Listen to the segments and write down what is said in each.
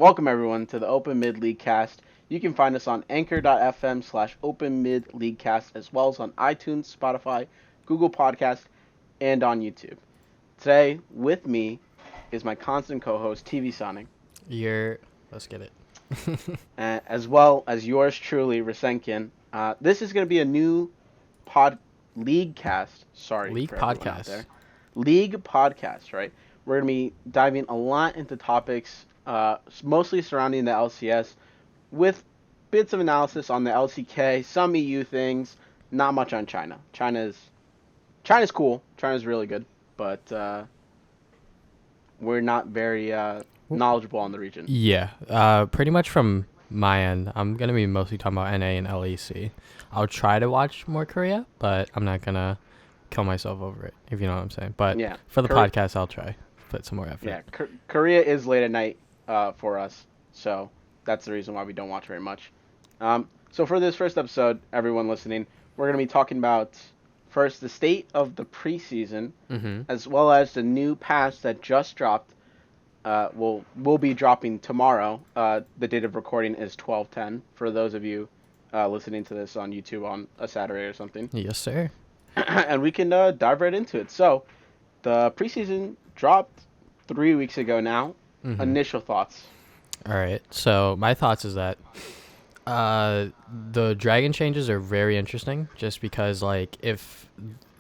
Welcome everyone to the Open Mid Leaguecast. You can find us on anchor.fm/Open Mid Leaguecast as well as on iTunes, Spotify, Google Podcast, and on YouTube. Today with me is my constant co-host tvsonic, Let's get it. as well as yours truly, Razenkin. This is going to be a new pod Leaguecast. Sorry League for everyone out podcast. there. League podcast, right? We're going to be diving a lot into topics, mostly surrounding the LCS, with bits of analysis on the LCK, some EU things, not much on China. China's cool. China's really good, but we're not very knowledgeable on the region. Yeah, pretty much from my end, I'm gonna be mostly talking about NA and LEC. I'll try to watch more Korea, but I'm not gonna kill myself over it, if you know what I'm saying. But Yeah, for the podcast, I'll try put some more effort. Yeah, Korea is late at night for us, so that's the reason why we don't watch very much. So for this first episode, everyone listening, we're going to be talking about first the state of the preseason, as well as the new pass that just dropped. Will be dropping tomorrow. The date of recording is 12/10 for those of you listening to this on YouTube on a Saturday or something. Yes, sir. And we can dive right into it. So the preseason dropped 3 weeks ago now. Initial thoughts. All right. So my thoughts is that the dragon changes are very interesting, just because like if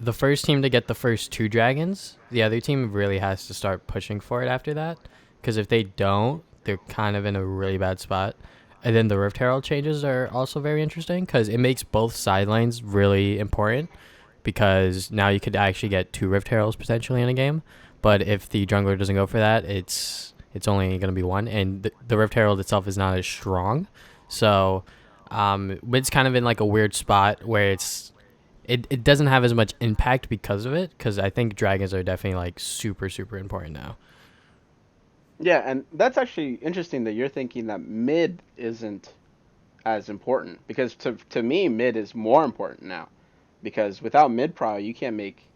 the first team to get the first two dragons, the other team really has to start pushing for it after that. Because if they don't, they're kind of in a really bad spot. And then the Rift Herald changes are also very interesting because it makes both sidelines really important. Because now you could actually get two Rift Heralds potentially in a game. But if the jungler doesn't go for that, it's only going to be one. And the Rift Herald itself is not as strong. So Mid's kind of in like a weird spot where it doesn't have as much impact because of it. Because I think dragons are definitely like super, super important now. Yeah, and that's actually interesting that you're thinking that mid isn't as important because to me mid is more important now because without mid pro you can't make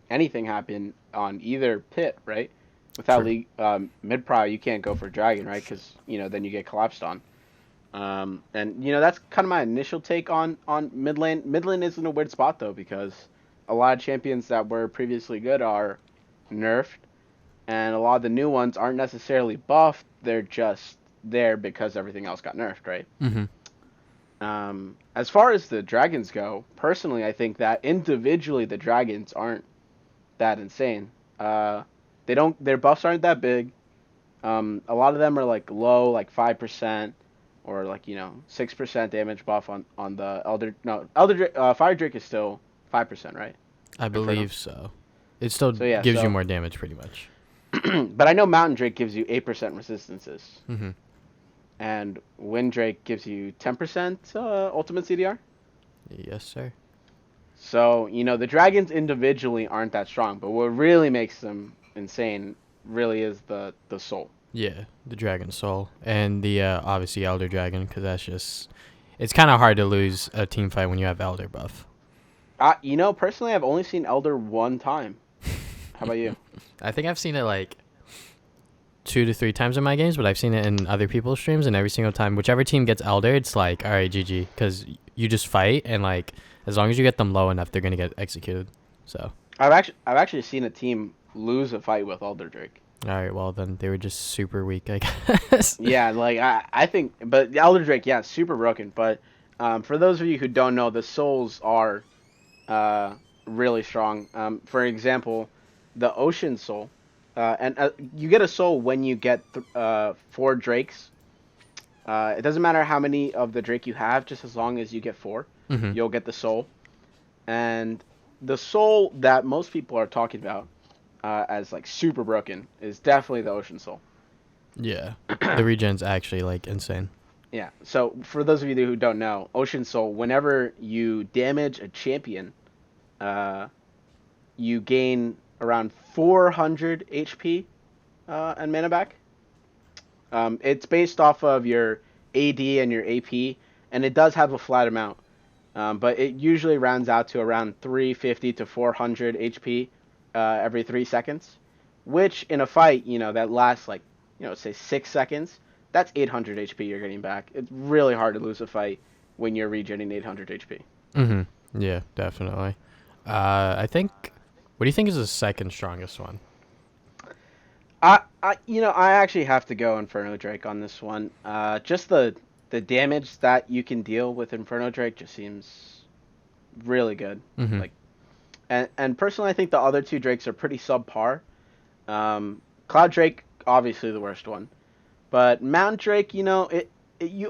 anything happen on either pit, right? Without True. league mid pro you can't go for dragon, right? Because then you get collapsed on. And that's kind of my initial take on mid lane. Mid lane is in a weird spot though because a lot of champions that were previously good are nerfed, and a lot of the new ones aren't necessarily buffed. They're just there because everything else got nerfed, right? As far as the dragons go, personally, I think that individually the dragons aren't that insane. Their buffs aren't that big. A lot of them are like low, like 5%, or like 6% damage buff on the Elder. No, Fire Drake is still 5%, right? I believe so. It still yeah, gives you more damage pretty much. But I know Mountain Drake gives you 8% resistances. Mm-hmm. And Wind Drake gives you 10% ultimate CDR. Yes, sir. So, the dragons individually aren't that strong, but what really makes them insane really is the soul. Yeah, the Dragon Soul. And the, obviously, Elder Dragon, because that's just... It's kind of hard to lose a team fight when you have Elder buff. Personally, I've only seen Elder one time. How about you? I think I've seen it, like, 2 to 3 times in my games, but I've seen it in other people's streams, and every single time, whichever team gets Elder, it's like, all right, GG, because you just fight, and, like, as long as you get them low enough, they're going to get executed. So... I've actually seen a team lose a fight with Elder Drake. All right, well, then they were just super weak, I guess. Yeah, like, I think... But Elder Drake, yeah, super broken. But for those of you who don't know, the souls are really strong. For example, the Ocean Soul. And you get a soul when you get 4 Drakes. It doesn't matter how many of the Drake you have, just as long as you get 4, you'll get the soul. And the soul that most people are talking about as like super broken is definitely the Ocean Soul. Yeah, the regen's actually like insane. Yeah, so for those of you who don't know, Ocean Soul, whenever you damage a champion, you gain around 400 HP and mana back. It's based off of your AD and your AP, and it does have a flat amount. But it usually rounds out to around 350 to 400 HP every 3 seconds, which in a fight, that lasts like, say 6 seconds, that's 800 HP you're getting back. It's really hard to lose a fight when you're regenerating 800 HP. Yeah, definitely. I think. What do you think is the second strongest one? I actually have to go Inferno Drake on this one. Just the damage that you can deal with Inferno Drake just seems really good. Mm-hmm. Like, and personally, I think the other two Drakes are pretty subpar. Cloud Drake, obviously the worst one, but Mountain Drake, you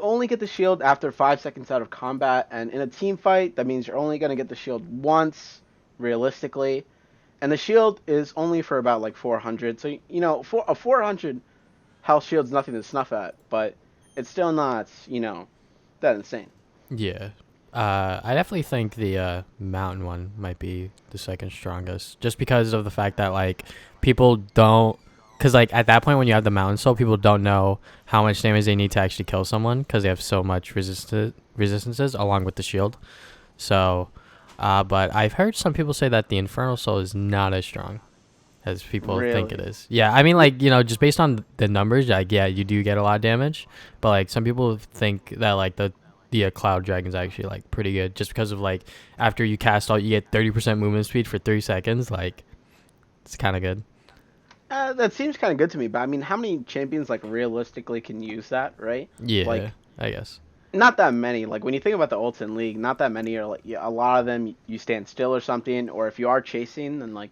only get the shield after 5 seconds out of combat, and in a team fight, that means you're only gonna get the shield once, realistically. And the shield is only for about like 400. So, for a 400 health shield's nothing to snuff at, but it's still not, that insane. Yeah. I definitely think the mountain one might be the second strongest, just because of the fact that like people don't, because like at that point when you have the mountain soul, people don't know how much damage they need to actually kill someone because they have so much resistances along with the shield. So, but I've heard some people say that the infernal soul is not as strong as people think it Really. is. Yeah, I mean, like, just based on the numbers, like, yeah, you do get a lot of damage, but like some people think that like the cloud dragon's actually like pretty good, just because of like after you cast out, you get 30% movement speed for 3 seconds. Like, it's kind of good. That seems kind of good to me, but I mean, how many champions like realistically can use that, right? Yeah, Like, I guess. not that many. Like when you think about the ults in League, not that many are like, yeah, a lot of them you stand still or something, or if you are chasing, then like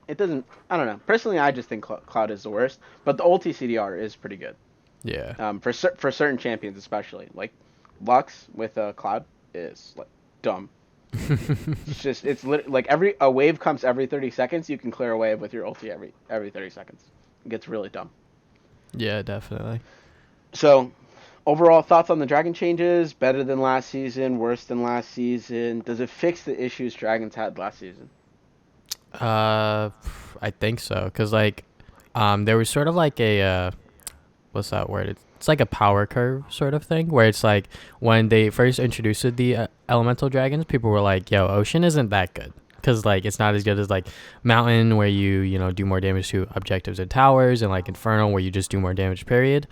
it doesn't. I don't know. Personally, I just think Cloud is the worst, but the ulti CDR is pretty good. Yeah. For certain champions especially, like Lux with Cloud is like dumb. Like every a wave comes every 30 seconds. You can clear a wave with your ulti every 30 seconds. It gets really dumb. Yeah, definitely. So, overall thoughts on the dragon changes? Better than last season? Worse than last season? Does it fix the issues dragons had last season? I think so, cause like, there was sort of like a what's that word? It's like a power curve sort of thing, where it's like when they first introduced the elemental dragons, people were like, "Yo, ocean isn't that good." Because like it's not as good as like mountain, where you do more damage to objectives and towers, and like infernal, where you just do more damage. Period.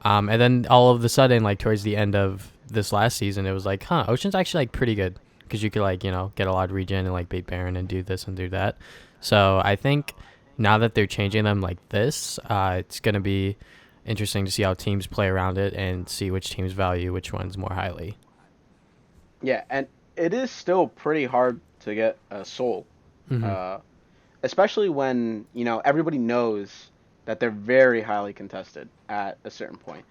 And then all of a sudden, like towards the end of this last season, it was like, huh, ocean's actually like pretty good because you could like get a lot of regen and like bait baron and do this and do that. So I think now that they're changing them like this, it's gonna be interesting to see how teams play around it and see which teams value which ones more highly. Yeah, and it is still pretty hard to get a soul, Hmm. uh, especially when everybody knows that they're very highly contested at a certain point.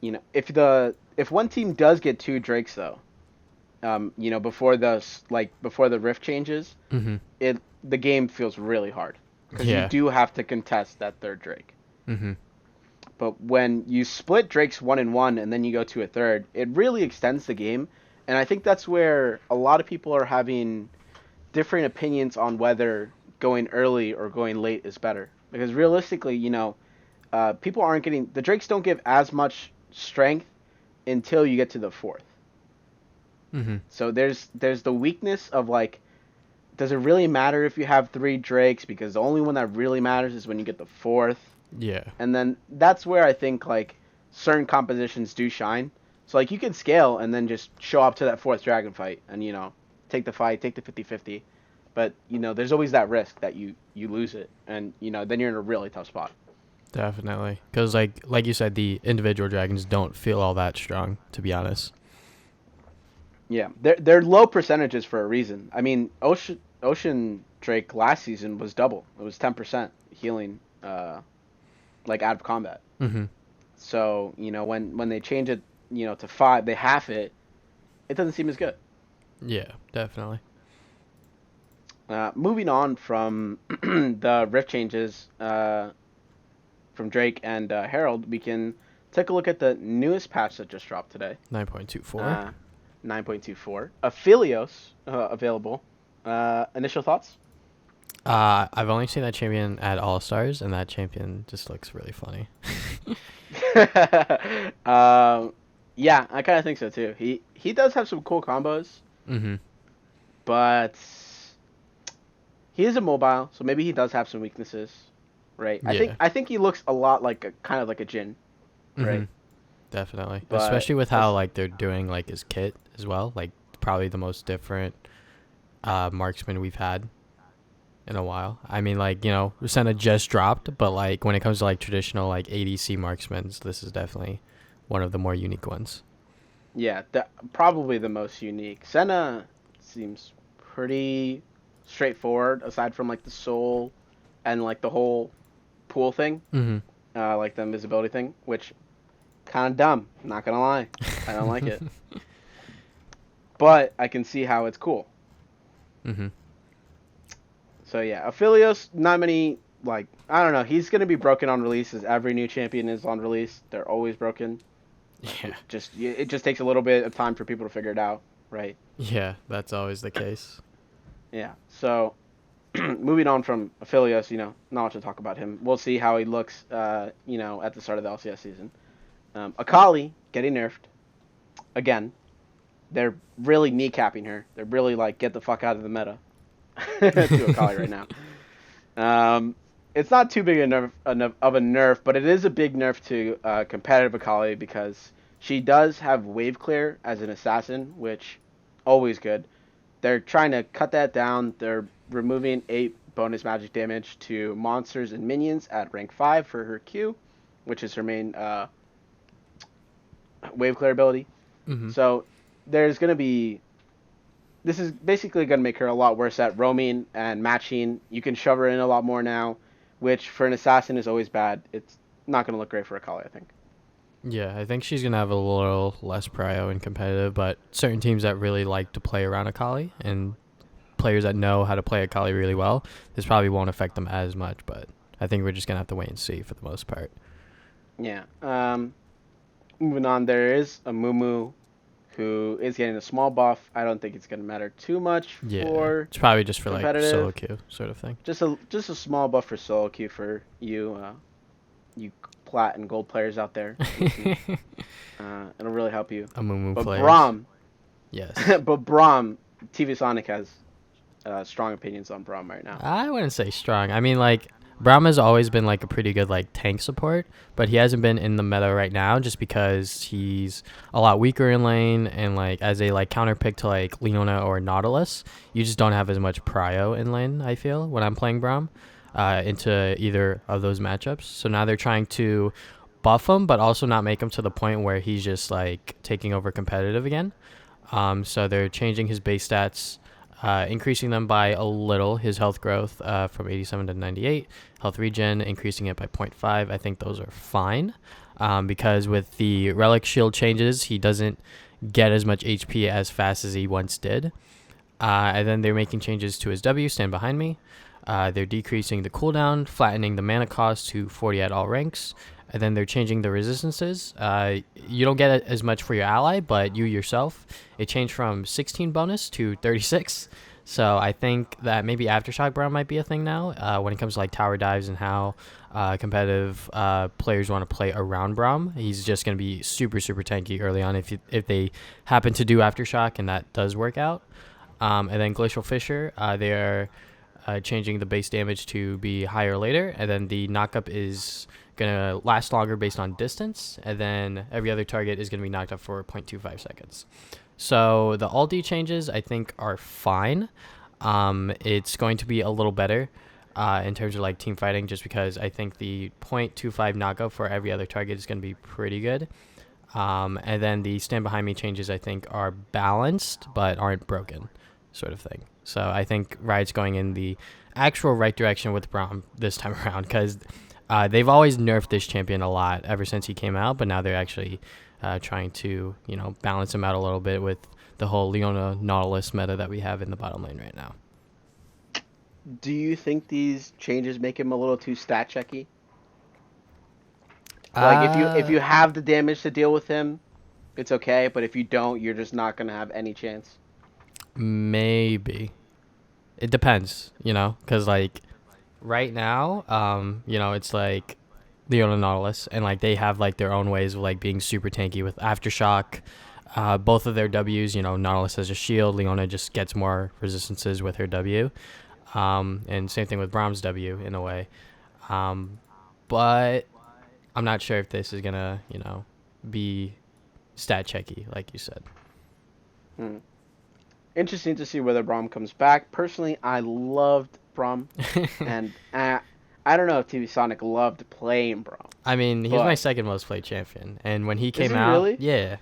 If one team does get two drakes though, before the rift changes, Hmm. the game feels really hard because you Yeah. do have to contest that third drake. Hmm. But when you split drakes 1-1 and then you go to a third, it really extends the game, and I think that's where a lot of people are having different opinions on whether going early or going late is better. Because realistically, people aren't getting the drakes don't give as much strength until you get to the fourth. Hmm. So there's the weakness of like, does it really matter if you have three drakes? Because the only one that really matters is when you get the fourth. Yeah. And then that's where I think like certain compositions do shine. So like you can scale and then just show up to that fourth dragon fight and take the fight, take the 50-50. But there's always that risk that you lose it and then you're in a really tough spot. Definitely. Because like you said, the individual dragons don't feel all that strong, to be honest. Yeah, they're low percentages for a reason. I mean, Ocean Drake last season was double. It was 10% healing, like out of combat. Hmm. So when they change it, to 5, they half it. It doesn't seem as good. Yeah, definitely. Moving on from the rift changes from Drake and Herald, we can take a look at the newest patch that just dropped today. 9.24. Uh, 9.24. Aphelios available. Initial thoughts? I've only seen that champion at All Stars, and that champion just looks really funny. um, yeah, I kind of think so too. He does have some cool combos, Hmm. but he is immobile, so maybe he does have some weaknesses, right? Yeah. I think he looks a lot like kind of like a Jin. Mm-hmm. right? Definitely, But especially with how as, like they're doing like his kit as well. Like probably the most different marksman we've had in a while. I mean, like Senna just dropped, but like when it comes to like traditional like ADC marksmen, this is definitely one of the more unique ones. yeah, probably the most unique. Senna seems pretty straightforward, aside from like the soul and like the whole pool thing, Mm-hmm. like the invisibility thing, which kind of dumb. Not gonna lie, I don't like it, but I can see how it's cool. Mm-hmm. So yeah, Aphelios, not many like I don't know. He's gonna be broken on release, as every new champion is on release. They're always broken. Yeah. It just takes a little bit of time for people to figure it out, right? Yeah, that's always the case. Yeah. So moving on from Aphelios, not much to talk about him. We'll see how he looks, at the start of the LCS season. Akali getting nerfed again. They're really kneecapping her. They're really like get the fuck out of the meta to Akali right now. Um, it's not too big of a nerf, but it is a big nerf to competitive Akali because she does have wave clear as an assassin, which always good. They're trying to cut that down. They're removing 8 bonus magic damage to monsters and minions at rank 5 for her Q, which is her main wave clear ability. Mm-hmm. So there's going to be. This is basically going to make her a lot worse at roaming and matching. You can shove her in a lot more now, which for an assassin is always bad. It's not going to look great for Akali, I think. Yeah, I think she's gonna have a little less prio in competitive, but certain teams that really like to play around Akali and players that know how to play Akali really well, this probably won't affect them as much. But I think we're just gonna have to wait and see for the most part. Yeah. Moving on, there is a Mumu who is getting a small buff. I don't think it's going to matter too much Yeah, for it's probably just for like solo competitive. queue sort of thing. Just a small buff for solo queue for you you plat and gold players out there listening. It'll really help you. Amumu But players. Braum, Yes. but Braum, tvsonic has strong opinions on Braum right now. I wouldn't say strong. I mean, like Brahma's always been like a pretty good like tank support, but he hasn't been in the meta right now just because he's a lot weaker in lane and like as a like counter pick to like Leona or Nautilus, you just don't have as much prio in lane. I feel when I'm playing Braum, into either of those matchups. So now they're trying to buff him, but also not make him to the point where he's just like taking over competitive again. So they're changing his base stats, increasing them by a little, his health growth from 87 to 98, health regen, increasing it by zero point 0.5. I think those are fine because with the relic shield changes, he doesn't get as much HP as fast as he once did. And then they're making changes to his W, stand behind me. They're decreasing the cooldown, flattening the mana cost to 40 at all ranks, and then they're changing the resistances. You don't get as much for your ally, but you yourself, it changed from 16 bonus to 36. So I think that maybe Aftershock Brown might be a thing now when it comes to like tower dives and how competitive players want to play around Braum. He's just going to be super, super tanky early on if they happen to do Aftershock and that does work out. And then Glacial Fissure, they are changing the base damage to be higher later, and then the knockup is gonna last longer based on distance, and then every other target is gonna be knocked up for 0.25 seconds. So the ulti changes I think are fine. It's going to be a little better in terms of like team fighting, just because I think the 0.25 knockup for every other target is gonna be pretty good. And then the stand behind me changes I think are balanced but aren't broken, sort of thing. So I think Riot's going in the actual right direction with Braum this time around because they've always nerfed this champion a lot ever since he came out, but now they're actually trying to balance him out a little bit with the whole Leona Nautilus meta that we have in the bottom lane right now. Do you think these changes make him a little too stat checky? Like if you have the damage to deal with him, it's okay, but if you don't, you're just not gonna have any chance. Maybe it depends, because like right now, it's like Leona Nautilus, and like they have like their own ways of like being super tanky with Aftershock. Both of their W's, Nautilus has a shield, Leona just gets more resistances with her W. And same thing with Braum's W in a way. But I'm not sure if this is gonna, be stat checky, like you said. Hmm. Interesting to see whether Braum comes back. Personally, I loved Braum, and I don't know if tvsonic loved playing Braum, I mean, he's my but second most played champion, and when he is came he out, really? yeah.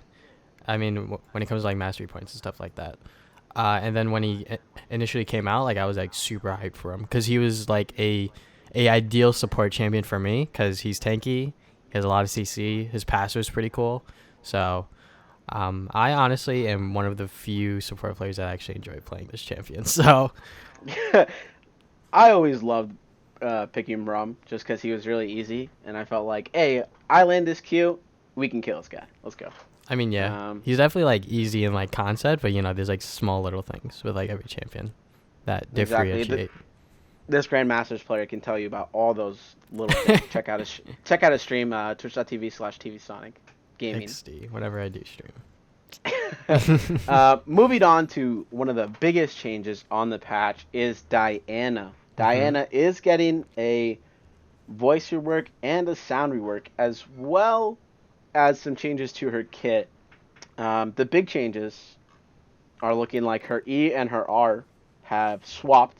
I mean, when it comes to like mastery points and stuff like that. And then when he initially came out, like I was like super hyped for him because he was like a ideal support champion for me because he's tanky, he has a lot of CC, his passer is pretty cool. So I honestly am one of the few support players that actually enjoy playing this champion. So I always loved picking Braum just because he was really easy, and I felt like, hey, I land this Q, we can kill this guy. Let's go. I mean, yeah, Um, he's definitely like easy in like concept, but there's like small little things with like every champion that exactly. differentiate. This Grandmasters player can tell you about all those little things. Check out his stream, twitch.tv/tvsonic gaming. XD, whenever I do stream. Moving on to one of the biggest changes on the patch is Diana. Mm-hmm. Diana is getting a voice rework and a sound rework, as well as some changes to her kit. The big changes are looking like her E and her R have swapped.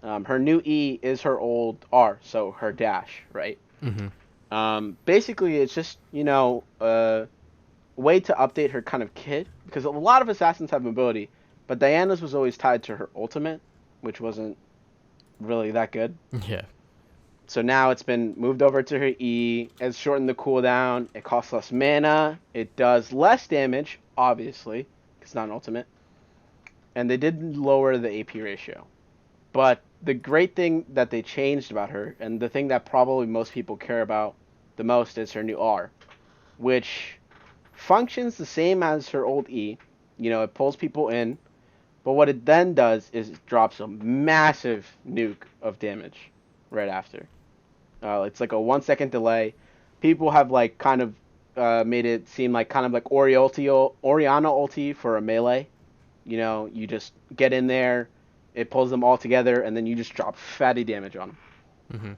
Her new E is her old R, so her dash, right? Mm-hmm. Basically, it's just, a way to update her kind of kit, because a lot of assassins have mobility, but Diana's was always tied to her ultimate, which wasn't really that good. Yeah. So now it's been moved over to her E. It's shortened the cooldown. It costs less mana. It does less damage, obviously. It's not an ultimate. And they did lower the AP ratio. But the great thing that they changed about her, and the thing that probably most people care about the most, is her new R, which functions the same as her old E. It pulls people in, but what it then does is it drops a massive nuke of damage right after. It's like a 1 second delay. People have like kind of made it seem like kind of like Oriana ulti for a melee. You just get in there, it pulls them all together, and then you just drop fatty damage on them. Mm-hmm.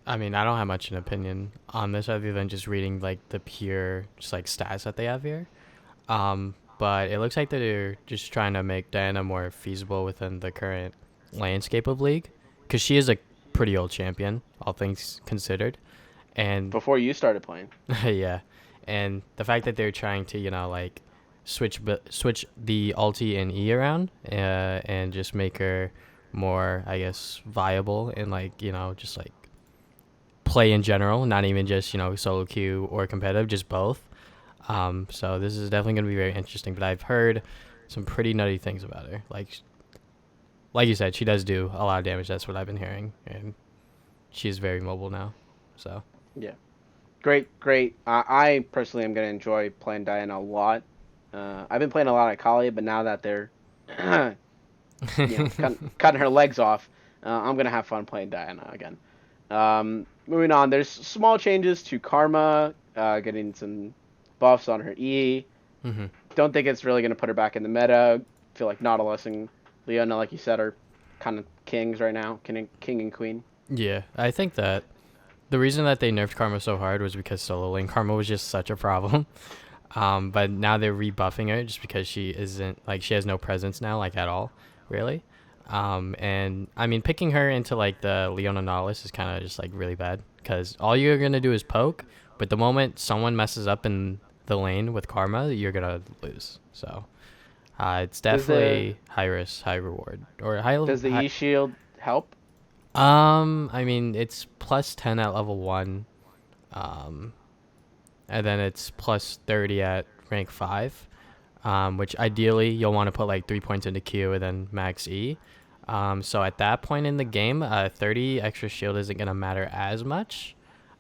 I mean, I don't have much an opinion on this other than just reading like the pure just like stats that they have here. But it looks like they're just trying to make Diana more feasible within the current landscape of League, because she is a pretty old champion, all things considered. And Before you started playing. yeah, and the fact that they're trying to like switch the ulti and E around, and just make her more, I guess, viable and like just like play in general, not even just solo queue or competitive, just both. So this is definitely going to be very interesting. But I've heard some pretty nutty things about her. Like you said, she does do a lot of damage. That's what I've been hearing, and she's very mobile now. So Yeah. Great, great. I personally am going to enjoy playing Diana a lot. I've been playing a lot at Kali, but now that they're cutting her legs off, I'm going to have fun playing Diana again. Moving on, there's small changes to Karma, getting some buffs on her E. mm-hmm. Don't think it's really going to put her back in the meta. Feel like Nautilus and Leona, like you said, are kind of kings right now, king and queen. Yeah, I think that the reason that they nerfed Karma so hard was because solo lane Karma was just such a problem. But now they're rebuffing her just because she isn't like she has no presence now, like at all, really. And I mean, picking her into like the Leona Nautilus is kind of just like really bad because all you're gonna do is poke, but the moment someone messes up in the lane with Karma, you're gonna lose. So it's Does the definitely high risk, high reward, or high. does the high E shield help? I mean, it's plus 10 at level 1. Um, and then it's plus 30 at rank 5. Which ideally you'll want to put like 3 points into Q and then max E. So at that point in the game, 30 extra shield isn't going to matter as much.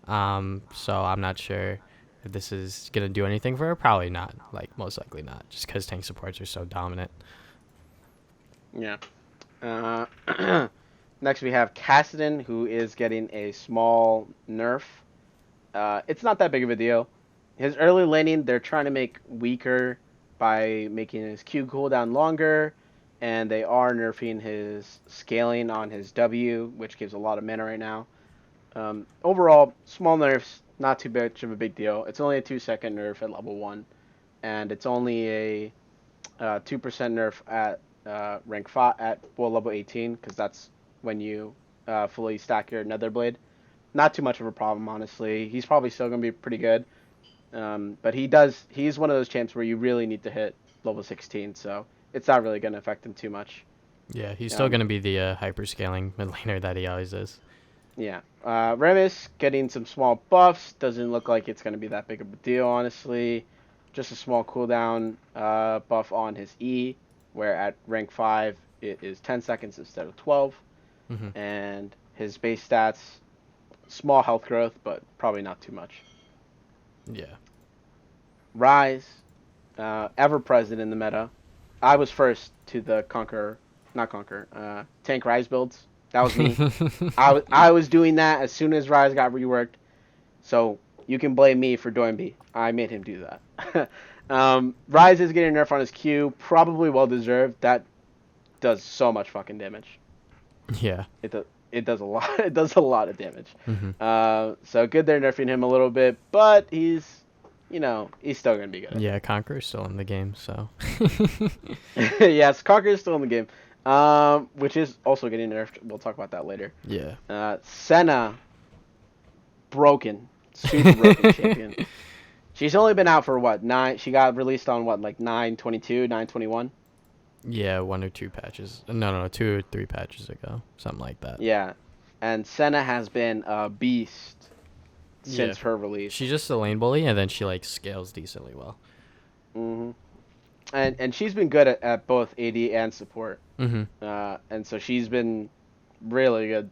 So I'm not sure if this is going to do anything for her. Probably not. Like, most likely not. Just because tank supports are so dominant. Yeah. Next we have Cassidon, who is getting a small nerf. It's not that big of a deal. His early laning, they're trying to make weaker by making his Q cooldown longer, and they are nerfing his scaling on his W, which gives a lot of mana right now. Overall, small nerfs, not too much of a big deal. It's only a 2-second nerf at level 1, and it's only a 2% nerf at rank 5 at level 18, because that's when you fully stack your Nether Blade. Not too much of a problem, honestly. He's probably still going to be pretty good. But he's one of those champs where you really need to hit level 16, so it's not really going to affect him too much. Yeah, he's still Um, going to be the hyper-scaling mid laner that he always is. yeah. Remus getting some small buffs. Doesn't look like it's going to be that big of a deal, honestly. Just a small cooldown buff on his E, where at rank 5 it is 10 seconds instead of 12. Mm-hmm. And his base stats, small health growth, but probably not too much. Yeah. Rise, ever present in the meta. I was first to the Tank Rise builds. That was me. I was doing that as soon as Rise got reworked. So you can blame me for doing B. I made him do that. Rise is getting nerfed on his Q, probably well deserved. That does so much fucking damage. Yeah. It does a lot. It does a lot of damage. Mm-hmm. So good they're nerfing him a little bit, but he's still gonna be good. Yeah, Conqueror's still in the game, so. Yes, Conquer is still in the game, which is also getting nerfed. We'll talk about that later. Yeah. Senna, broken, super broken champion. She's only been out for what, 9? She got released on what, like 9/22, 9/21. Yeah, 1 or 2 patches. No, 2 or 3 patches ago, something like that. Yeah, and Senna has been a beast since her release. She's just a lane bully, and then she like scales decently well. Mm-hmm. And she's been good at both AD and support. Mm-hmm. And so she's been really good.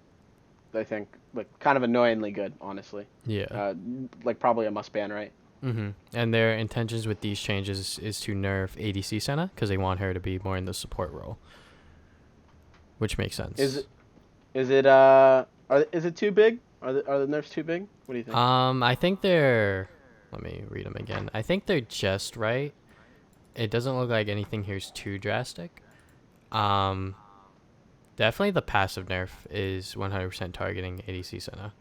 I think, like, kind of annoyingly good, honestly. Yeah. Like probably a must ban, right? Mm-hmm. And their intentions with these changes is to nerf ADC Senna because they want her to be more in the support role, which makes sense. Is it too big? Are the nerfs too big? What do you think? I think they're. Let me read them again. I think they're just right. It doesn't look like anything here is too drastic. Definitely the passive nerf is 100% targeting ADC Senna.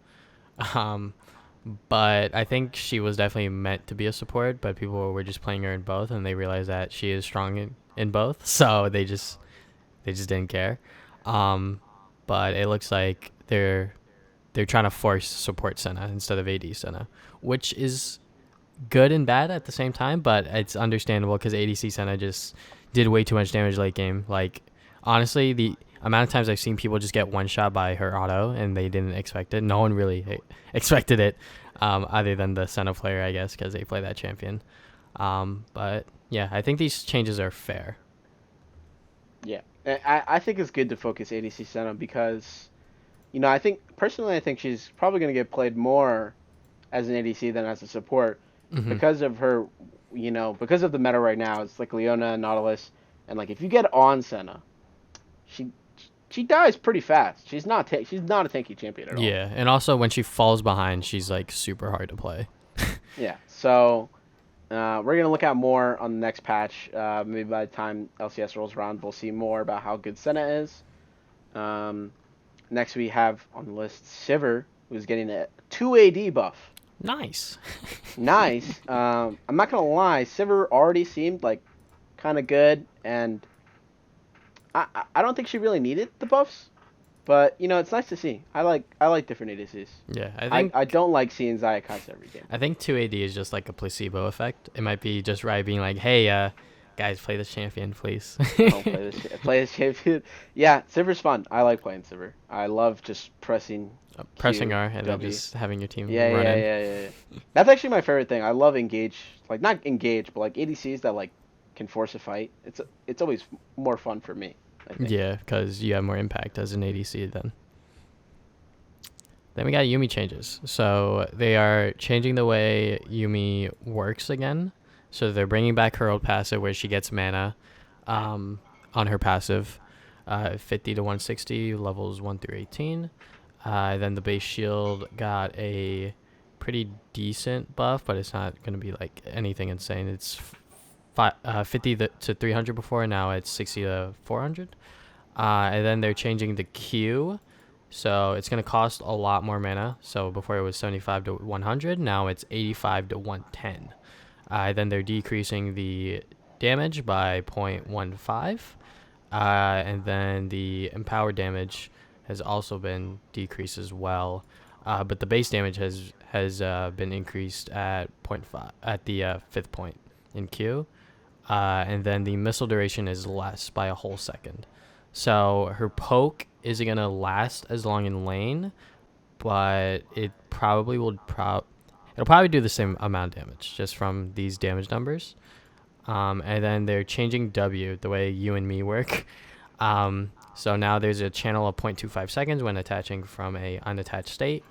But I think she was definitely meant to be a support, but people were just playing her in both, and they realized that she is strong in both, so they just didn't care. But it looks like they're trying to force support Senna instead of AD Senna, which is good and bad at the same time, but it's understandable because ADC Senna just did way too much damage late game. Like, honestly, the amount of times I've seen people just get one shot by her auto and they didn't expect it. No one really expected it, other than the Senna player, I guess, because they play that champion. But yeah, I think these changes are fair. Yeah, I think it's good to focus ADC Senna because, I think she's probably going to get played more as an ADC than as a support. Mm-hmm. Because of her, because of the meta right now. It's like Leona, Nautilus, and like if you get on Senna, she dies pretty fast. She's not a tanky champion at all. Yeah, and also when she falls behind, she's like super hard to play. Yeah, so we're gonna look at more on the next patch. Maybe by the time LCS rolls around, we'll see more about how good Senna is. Next we have on the list Sivir, who's getting a 2 AD buff. Nice. Nice. I'm not gonna lie, Sivir already seemed like kind of good, and I don't think she really needed the buffs, but it's nice to see. I like different ADCs. Yeah, I don't like seeing Zayakasa every game. I think 2AD is just like a placebo effect. It might be just Riot being like, hey, guys, play this champion, please. Don't play this champion. Yeah, Sivir's fun. I like playing Sivir. I love just pressing R and W. then just having your team run Yeah. That's actually my favorite thing. I love engage, like not engage, but like ADCs that like can force a fight. It's always more fun for me, I think. Yeah, because you have more impact as an ADC then. Then we got Yuumi changes. So they are changing the way Yuumi works again. So they're bringing back her old passive where she gets mana on her passive, 50 to 160, levels 1 through 18. Then the base shield got a pretty decent buff, but it's not going to be like anything insane. It's 50 to 300 before, now it's 60 to 400. And then they're changing the Q So it's going to cost a lot more mana. So before it was 75 to 100, now it's 85 to 110. Then they're decreasing the damage by 0.15. And then the empowered damage has also been decreased as well. But the base damage has been increased at 0.5 at the 5th point in Q. And then the missile duration is less by a whole second. So her poke isn't going to last as long in lane, but it probably will it'll probably do the same amount of damage just from these damage numbers. And then they're changing W the way you and me work. So now there's a channel of 0.25 seconds when attaching from a unattached state.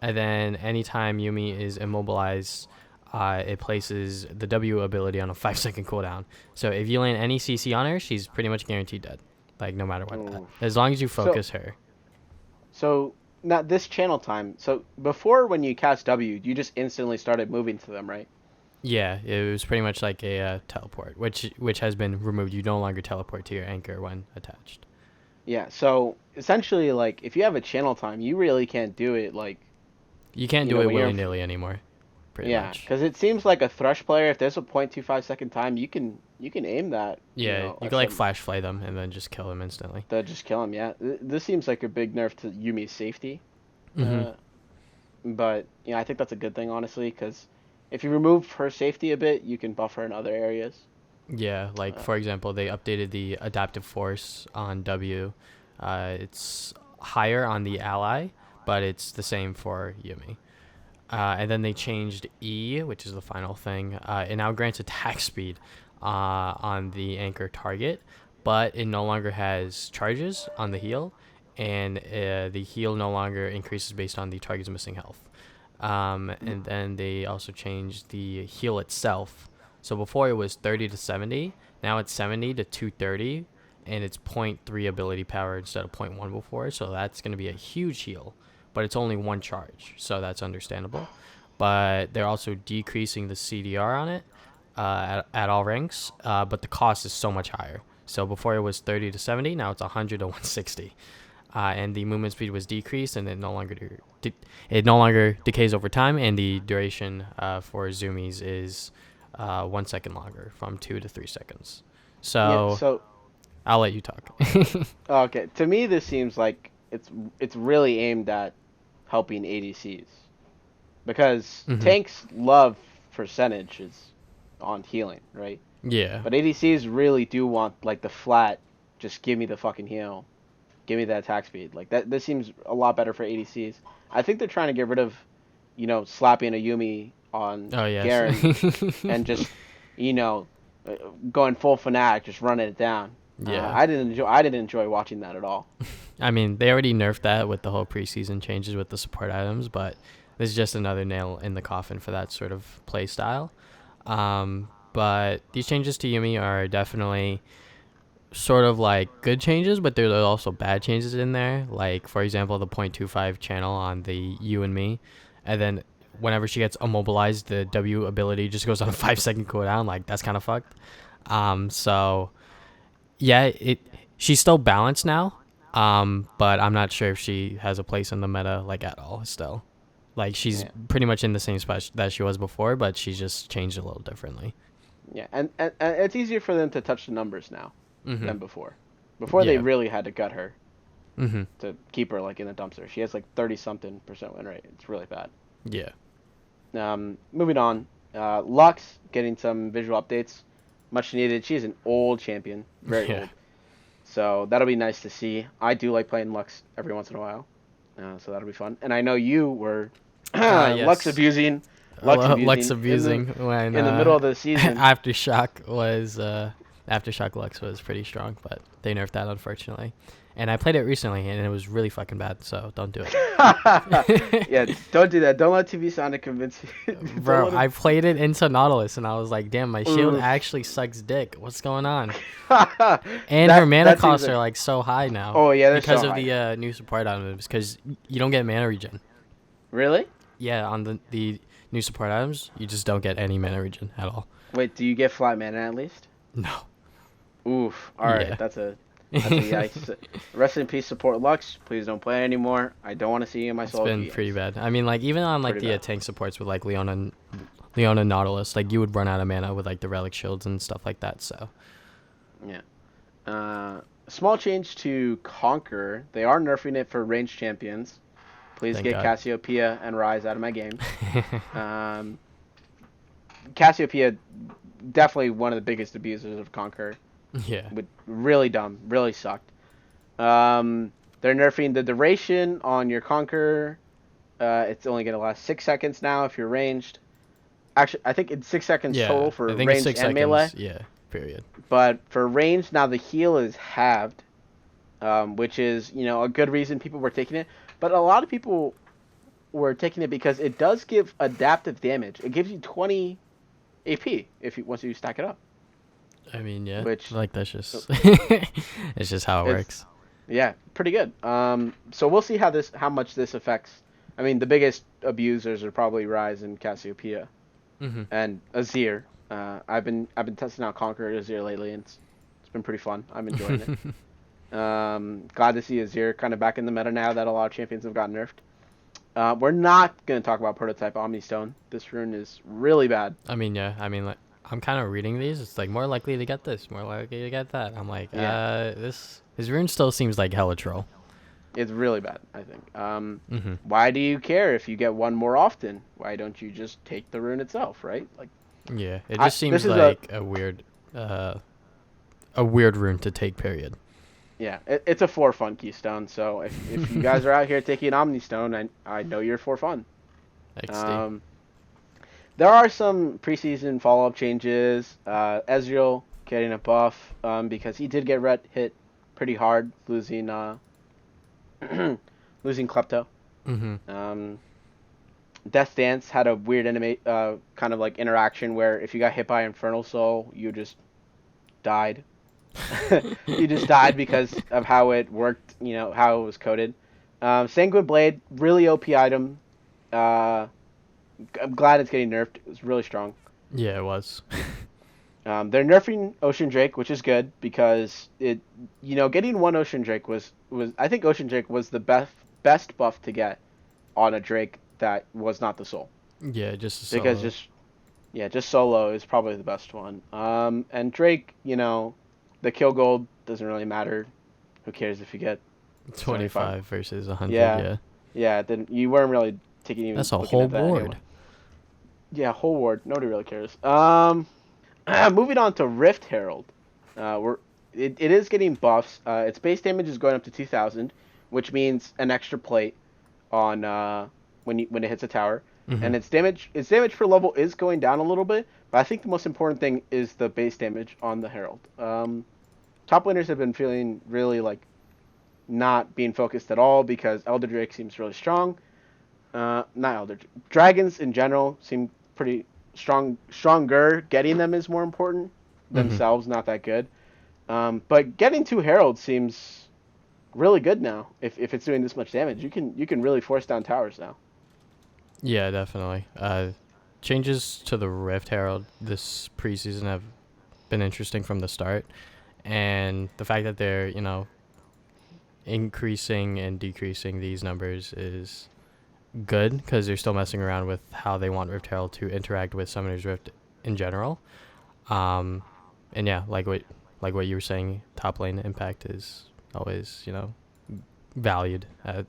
And then anytime Yumi is immobilized, it places the W ability on a 5-second cooldown. So if you land any CC on her, she's pretty much guaranteed dead. Like, no matter what. As long as you focus her. So, not this channel time. So, before when you cast W, you just instantly started moving to them, right? Yeah, it was pretty much like a teleport, which has been removed. You no longer teleport to your anchor when attached. Yeah, so, essentially, like, if you have a channel time, you really can't do it, like... You can't do it willy-nilly anymore. Pretty much. Yeah, because it seems like a Thresh player, if there's a 0.25 second time, you can aim that. Yeah, you can like flash fly them and then just kill them instantly. Just kill them, yeah. This seems like a big nerf to Yumi's safety. But, yeah, I think that's a good thing, honestly, because if you remove her safety a bit, you can buff her in other areas. Yeah, like, for example, they updated the adaptive force on W. It's higher on the ally, but it's the same for Yumi. And then they changed E, which is the final thing. It now grants attack speed on the anchor target, but it no longer has charges on the heal, and the heal no longer increases based on the target's missing health. And then they also changed the heal itself. So before it was 30 to 70, now it's 70 to 230, and it's 0.3 ability power instead of 0.1 before, so that's going to be a huge heal. But it's only one charge, so that's understandable. But they're also decreasing the CDR on it at all ranks, but the cost is so much higher. So before it was 30 to 70, now it's 100 to 160. And the movement speed was decreased, and it no longer decays over time, and the duration for zoomies is 1 second longer, from 2 to 3 seconds. So I'll let you talk. Okay, to me this seems like it's really aimed at helping ADCs, because tanks love percentages on healing, right? Yeah. But ADCs really do want like the flat, just give me the fucking heal, give me that attack speed. Like that. This seems a lot better for ADCs. I think they're trying to get rid of, slapping a Yumi on Garen and just, going full fanatic, just running it down. Yeah. I didn't enjoy watching that at all. I mean, they already nerfed that with the whole preseason changes with the support items, but this is just another nail in the coffin for that sort of play style. But these changes to Yumi are definitely sort of like good changes, but there are also bad changes in there. Like, for example, the 0.25 channel on the you and me, and then whenever she gets immobilized, the W ability just goes on a 5-second cooldown. Like, that's kind of fucked. So yeah, she's still balanced now. But I'm not sure if she has a place in the meta, like, at all still. Like, she's pretty much in the same spot that she was before, but she's just changed a little differently. Yeah, and it's easier for them to touch the numbers now than before. Before they really had to gut her to keep her, like, in the dumpster. She has, like, 30-something% win rate. It's really bad. Yeah. Moving on. Lux getting some visual updates. Much needed. She's an old champion. Very old. So that'll be nice to see. I do like playing Lux every once in a while. So that'll be fun. And I know you were Lux abusing. Lux abusing when in the middle of the season. Aftershock Lux was pretty strong, but they nerfed that, unfortunately. And I played it recently, and it was really fucking bad, so don't do it. Yeah, don't do that. Don't let tvsonic convince you. Bro, I played it into Nautilus, and I was like, damn, my shield actually sucks dick. What's going on? And her mana costs are, like, so high now. Oh, yeah, because of the new support items, because you don't get mana regen. Really? Yeah, on the new support items, you just don't get any mana regen at all. Wait, do you get flat mana at least? No. Oof. All right, That's a yikes. Rest in peace, support Lux. Please don't play anymore. I don't want to see you in my It's solo been queues. pretty bad. I mean, like even on like Pretty the bad. tank supports with like Leona Nautilus, like you would run out of mana with like the relic shields and stuff like that. So Yeah. Small change to Conqueror. They are nerfing it for ranged champions. Please thank get God. Cassiopeia and Ryze out of my game. Cassiopeia, definitely one of the biggest abusers of Conqueror. Yeah. Really dumb. Really sucked. They're nerfing the duration on your Conqueror. It's only going to last 6 seconds now if you're ranged. Actually, I think it's 6 seconds Yeah. total for I think it's ranged 6 and melee. seconds. Yeah. Period. But for ranged, now the heal is halved, which is, a good reason people were taking it. But a lot of people were taking it because it does give adaptive damage. It gives you 20 AP once you stack it up. I mean, yeah. Which Like that's just it's just how it works. Yeah, pretty good. So we'll see how much this affects. I mean, the biggest abusers are probably Ryze and Cassiopeia, Mhm. and Azir. I've been testing out Conqueror and Azir lately, and it's been pretty fun. I'm enjoying it. Glad to see Azir kind of back in the meta now that a lot of champions have gotten nerfed. We're not going to talk about Prototype Omnistone. This rune is really bad. I mean, yeah. I mean, like I'm kind of reading these. It's like more likely to get this, more likely to get that. I'm like, Yeah. this rune still seems like hella troll. It's really bad, I think. Mhm. Why do you care if you get one more often? Why don't you just take the rune itself, right? Like, Yeah. It just seems this is like a weird rune to take. Period. it's a for fun keystone. So if you guys are out here taking Omnistone, I know you're for fun. XD. There are some preseason follow up changes. Ezreal getting a buff because he did get hit pretty hard, losing losing Klepto. Mhm. Death Dance had a weird kind of like interaction where if you got hit by Infernal Soul, you just died. You just died because of how it worked, how it was coded. Sanguine Blade, really OP item. I'm glad it's getting nerfed. It was really strong. Yeah, it was. They're nerfing Ocean Drake, which is good because getting one Ocean Drake was I think Ocean Drake was the best buff to get on a Drake that was not the soul. Yeah, just a solo. Because just solo is probably the best one. And Drake, the kill gold doesn't really matter. Who cares if you get 25 versus 100? Yeah. Yeah, then you weren't really taking even. That's a looking whole at that board. anyway. Yeah, whole ward. Nobody really cares. Moving on to Rift Herald. It is getting buffs. Its base damage is going up to 2,000, which means an extra plate on when it hits a tower. Mhm. And its damage per level is going down a little bit, but I think the most important thing is the base damage on the Herald. Top laners have been feeling really like not being focused at all because Elder Drake seems really strong. Not Elder Dragons in general seem pretty stronger. Getting them is more important. Themselves not that good. But getting two Heralds seems really good now. If it's doing this much damage, you can really force down towers now. Yeah, definitely. Changes to the Rift Herald this preseason have been interesting from the start, and the fact that they're increasing and decreasing these numbers is good because they're still messing around with how they want Rift Herald to interact with Summoner's Rift in general. And yeah, like what you were saying, top lane impact is always valued at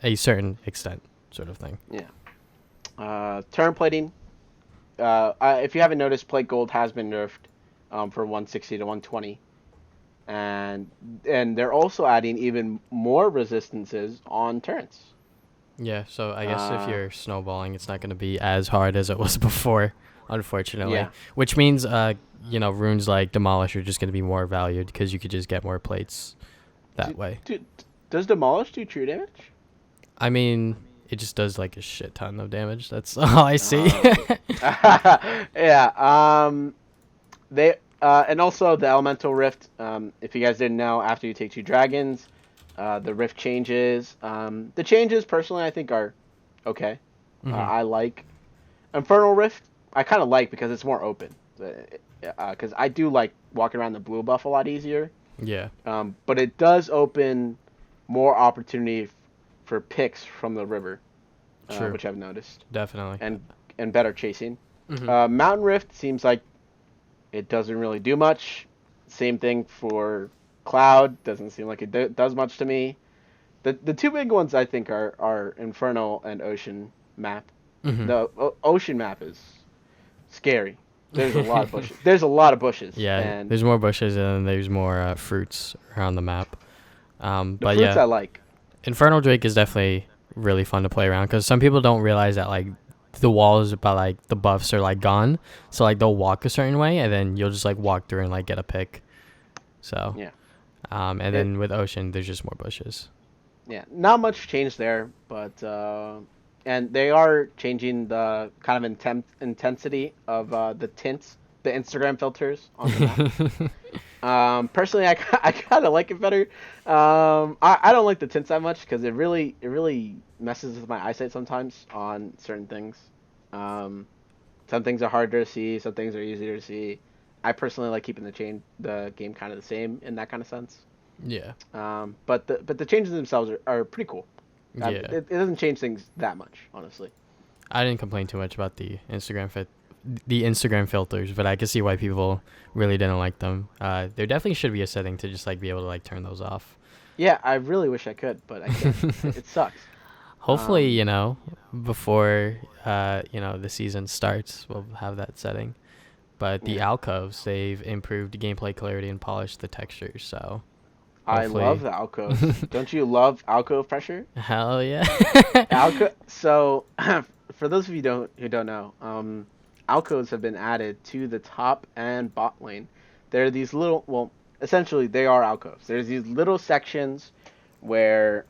a certain extent, sort of thing. Yeah. Turn plating. If you haven't noticed, plate gold has been nerfed for 160 to 120, and they're also adding even more resistances on turrets. Yeah, so I guess if you're snowballing, it's not going to be as hard as it was before, unfortunately. Yeah. Which means, runes like Demolish are just going to be more valued because you could just get more plates that way. Does Demolish do true damage? I mean, it just does like a shit ton of damage. That's all I see. Yeah. They and also the Elemental Rift. If you guys didn't know, after you take two dragons, the Rift changes. The changes, personally, I think are okay. I like Infernal Rift. I kind of like because it's more open. Because I do like walking around the blue buff a lot easier. Yeah, But it does open more opportunity for picks from the river, true. which I've noticed, Definitely. and better chasing. Hmm. Mountain Rift seems like it doesn't really do much. Same thing for Cloud. Doesn't seem like it does much to me. The two big ones I think are Inferno and Ocean map. Hmm. The Ocean map is scary. There's a lot of bushes. There's a lot of bushes, Yeah, and there's more bushes and there's more fruits around the map. the But fruits yeah, I like. Infernal Drake is definitely really fun to play around because some people don't realize that like the walls by like the buffs are like gone, so like they'll walk a certain way and then you'll just like walk through and like get a pick. So, Yeah. and It then with Ocean, there's just more bushes. Yeah, not much change there, but and they are changing the kind of intensity of the tints, the Instagram filters on the map. Personally, I kind of like it better. I don't like the tints that much because it really messes with my eyesight sometimes on certain things. Um, some things are harder to see, some things are easier to see. I personally like keeping the game kind of the same in that kind of sense. Yeah, But the changes themselves are pretty cool. yeah. It doesn't change things that much, honestly. I didn't complain too much about the Instagram filters, but I can see why people really didn't like them. There definitely should be a setting to just like be able to like turn those off. Yeah, I really wish I could, but I can't. It sucks. Hopefully, Um, before the season starts, we'll have that setting. But the yeah, alcoves, they've improved gameplay clarity and polished the textures. So I love hopefully, the alcoves. Don't you love alcove pressure? hell yeah. So for those of you who don't know, alcoves have been added to the top and bot lane. There are these little, well, essentially they are alcoves. There's these little sections where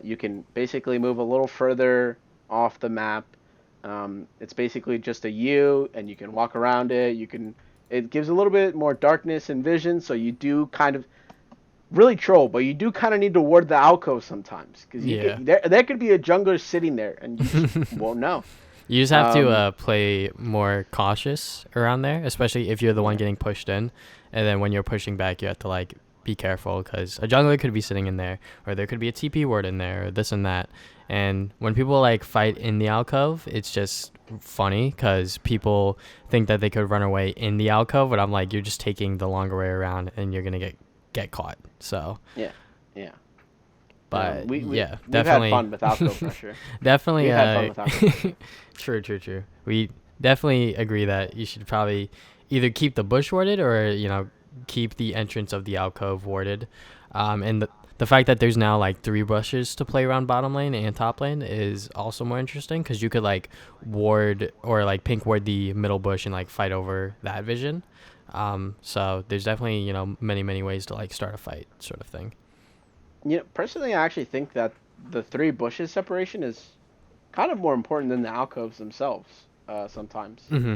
you can basically move a little further off the map. It's basically just a U, and you can walk around it. You can. It gives a little bit more darkness and vision, so you do kind of really troll, but you do kind of need to ward the alcove sometimes because you Yeah. can. There could be a jungler sitting there, and you just won't know. You just have to Um, play more cautious around there, especially if you're the one yeah, getting pushed in, and then when you're pushing back, you have to like be careful because a jungler could be sitting in there, or there could be a TP ward in there, or this and that. And when people like fight in the alcove, it's just funny because people think that they could run away in the alcove, but I'm like, you're just taking the longer way around, and you're gonna get caught. So, yeah, yeah. but yeah, We've had definitely. fun with alcove pressure. Definitely, We've had fun with alcove pressure. true. We definitely agree that you should probably either keep the bush warded or keep the entrance of the alcove warded. And the fact that there's now like 3 bushes to play around bottom lane and top lane is also more interesting because you could like ward or like pink ward the middle bush and like fight over that vision. So there's definitely many ways to like start a fight sort of thing. Personally, I actually think that the three bushes separation is kind of more important than the alcoves themselves. Sometimes Hmm.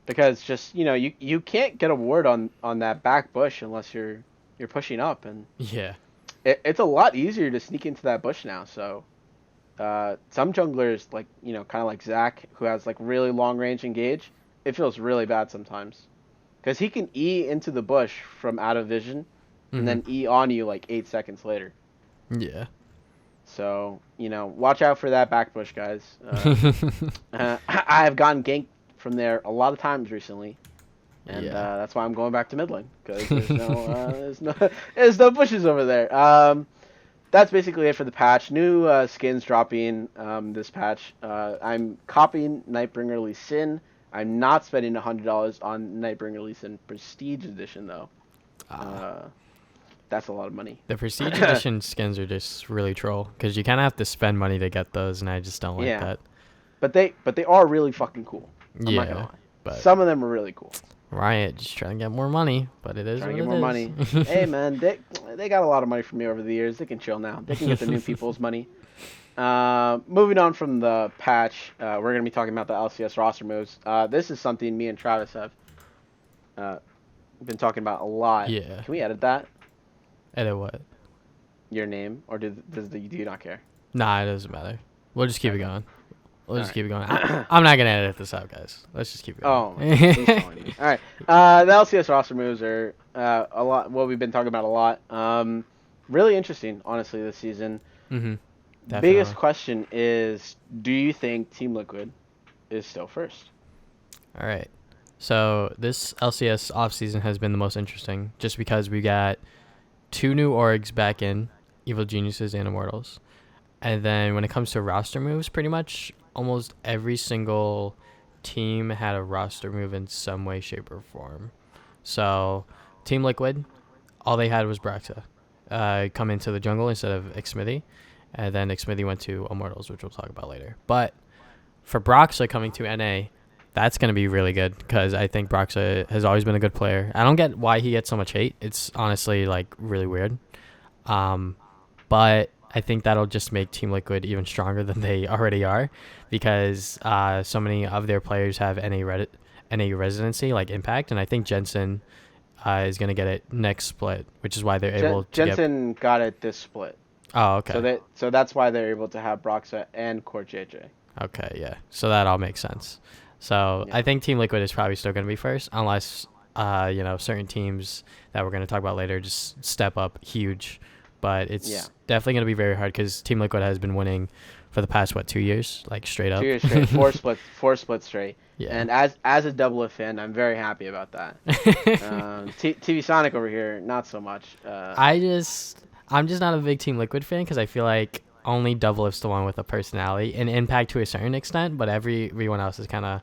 because just you can't get a ward on that back bush unless you're pushing up, and Yeah. it's a lot easier to sneak into that bush now. So some junglers like kind of like Zach, who has like really long range engage, it feels really bad sometimes because he can E into the bush from out of vision, and Hmm. then E on you like 8 seconds later. Yeah. So watch out for that back bush, guys. I have gotten ganked from there a lot of times recently, and Yeah. that's why I'm going back to mid lane because there's no bushes over there. That's basically it for the patch. New skins dropping this patch. I'm copying Nightbringer Lee Sin. I'm not spending $100 on Nightbringer Lee Sin Prestige Edition though. Ah. Uh, that's a lot of money. The Prestige Edition skins are just really troll because you kind of have to spend money to get those, and I just don't like Yeah, that. but they are really fucking cool. I'm not gonna Yeah, lie. but Some of them are really cool. Riot just trying to get more money, but it is Trying to what get it more money. is. Hey man, they got a lot of money from me over the years. They can chill now. They can get the new people's money. Moving on from the patch, we're gonna be talking about the LCS roster moves. This is something me and Travis have uh, been talking about a lot. Yeah. Can we edit that? Edit what? Your name, or do you not care? Nah, it doesn't matter. We'll just keep it Okay. going. We'll All just keep it going. right. I'm not gonna edit this out, guys. Let's just keep going. Oh, please don't let me. All right. The LCS roster moves are a lot. What we've been talking about a lot. Really interesting, honestly, this season. Mm-hmm. Biggest Definitely. question is, do you think Team Liquid is still first? All right. So this LCS offseason has been the most interesting, just because we got two new orgs back in, Evil Geniuses and Immortals. And then when it comes to roster moves, pretty much almost every single team had a roster move in some way, shape, or form. So Team Liquid, all they had was Braxa come into the jungle instead of Xmithy. And then Xmithy went to Immortals, which we'll talk about later. But for Braxa coming to NA, that's going to be really good because I think Braxa has always been a good player. I don't get why he gets so much hate. It's honestly like really weird. Um, but I think that'll just make Team Liquid even stronger than they already are because so many of their players have NA residency, like Impact, and I think Jensen is going to get it next split, which is why they're able to get. Jensen got it this split, Oh, okay. so that's why they're able to have Broxa and Core JJ. Okay, yeah. So that all makes sense. So Yeah. I think Team Liquid is probably still going to be first, unless certain teams that we're going to talk about later just step up huge. But Yeah. it's definitely going to be very hard because Team Liquid has been winning for the past 2 years, like straight up. 2 years straight, four splits straight. Yeah. And as a double fan, I'm very happy about that. tvsonic over here, not so much. I'm just not a big Team Liquid fan because I feel like only Double If's the one with a personality and impact to a certain extent, but everyone else is kind of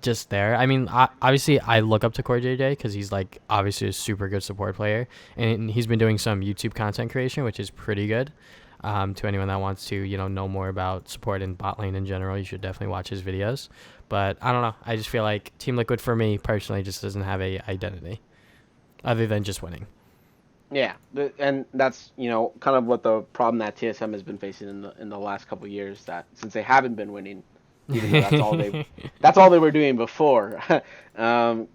just there. I mean, obviously, I look up to Core JJ because he's like obviously a super good support player, and he's been doing some YouTube content creation, which is pretty good. To anyone that wants to, know more about support and bot lane in general, you should definitely watch his videos. But I don't know. I just feel like Team Liquid for me personally just doesn't have a identity other than just winning. Yeah, and that's kind of what the problem that TSM has been facing in the last couple of years. That since they haven't been winning, even though that's all they were doing before. Kind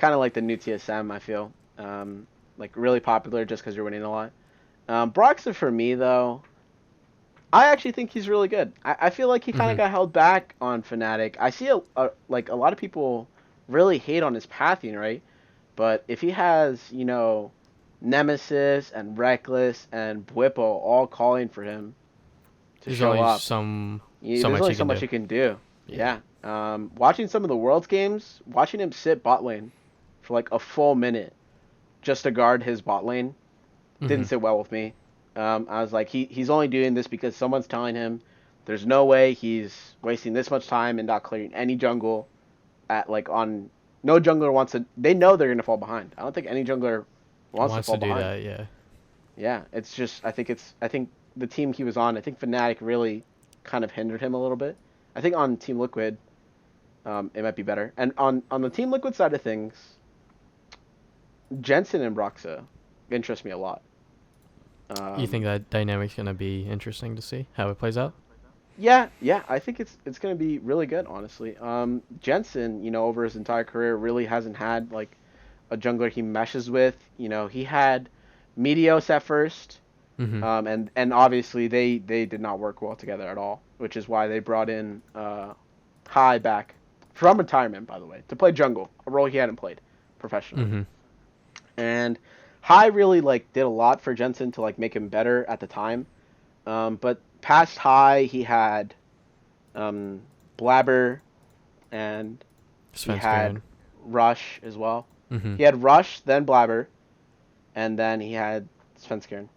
of like the new TSM. I feel like really popular just because you're winning a lot. Broxah for me though, I actually think he's really good. I feel like he kind of Hmm. got held back on Fnatic. I see like a lot of people really hate on his pathing, right? But if he has, Nemesis and Reckless and Bwipo all calling for him to There's show only up, so there's much only you so can much do. you can do. Yeah. Yeah. Watching some of the Worlds games, watching him sit bot lane for like a full minute just to guard his bot lane didn't Hmm. sit well with me. I was like, he's only doing this because someone's telling him there's no way he's wasting this much time and not clearing any jungle at like on no jungler wants to. They know they're gonna fall behind. I don't think any jungler wants to Wants fall to do behind. that, yeah. Yeah, it's just I think the team he was on, I think Fnatic really kind of hindered him a little bit. I think on Team Liquid, it might be better. And on the Team Liquid side of things, Jensen and Broxa interest me a lot. You think Um, that dynamic's gonna be interesting to see how it plays out? yeah, I think it's gonna be really good, honestly. Jensen, over his entire career, really hasn't had like a jungler he meshes with. He had Meteos at first, Hmm. and obviously they did not work well together at all, which is why they brought in Hai back from retirement, by the way, to play jungle, a role he hadn't played professionally. Hmm. And Hai really like did a lot for Jensen to like make him better at the time. But past Hai, he had um, Blabber and he had Svenskeren. Rush as well. Hmm. He had Rush, then Blabber, and then he had Svenskeren.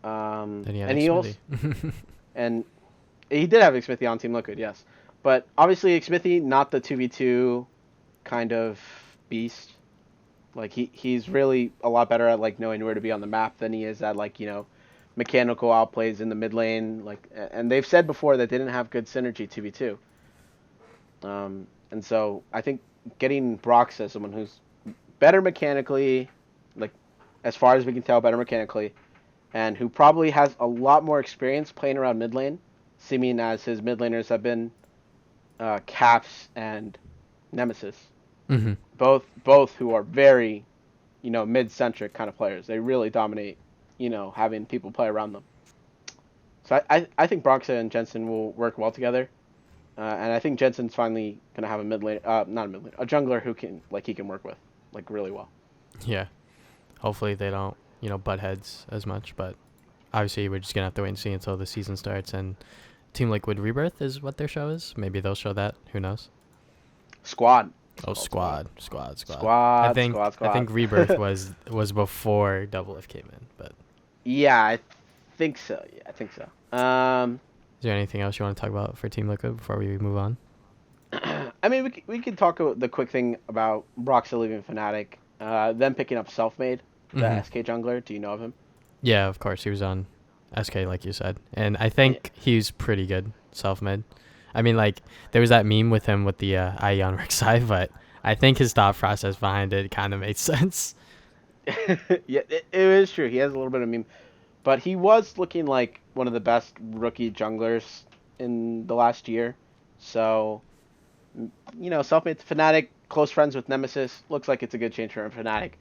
Then he had And he also Xmithy. and he did have Xmithy on Team Liquid, yes. But obviously Xmithy not the 2v2 kind of beast. Like he's really a lot better at like knowing where to be on the map than he is at like, mechanical outplays in the mid lane. Like and they've said before that they didn't have good synergy 2v2. And so I think getting Brox as someone who's better mechanically, like as far as we can tell, better mechanically, and who probably has a lot more experience playing around mid lane, seeming as his mid laners have been Caps and Nemesis, Hmm. both who are very, mid centric kind of players. They really dominate, having people play around them. So I think Broxa and Jensen will work well together. And I think Jensen's finally gonna have a mid lane, not a mid lane, a jungler who he can work with like really well. Yeah. Hopefully they don't, butt heads as much, but obviously we're just gonna have to wait and see until the season starts. And Team Liquid Rebirth is what their show is. Maybe they'll show that. Who knows? Squad. Oh, squad. I Squad. think Rebirth was before Double F came in, but Yeah, I think so. Yeah, I think so. is there anything else you want to talk about for Team Liquid before we move on? I mean, we could talk about the quick thing about Broxa leaving Fnatic, them picking up Selfmade, the SK jungler. Do you know of him? Yeah, of course. He was on SK, like you said. And I think he's pretty good, self-made. I mean, like, there was that meme with him with the IE on Rek'Sai, but I think his thought process behind it kind of made sense. Yeah, it is true. He has a little bit of meme. But he was looking like one of the best rookie junglers in the last year. So, Selfmade to Fnatic, close friends with Nemesis. Looks like it's a good change for Fnatic.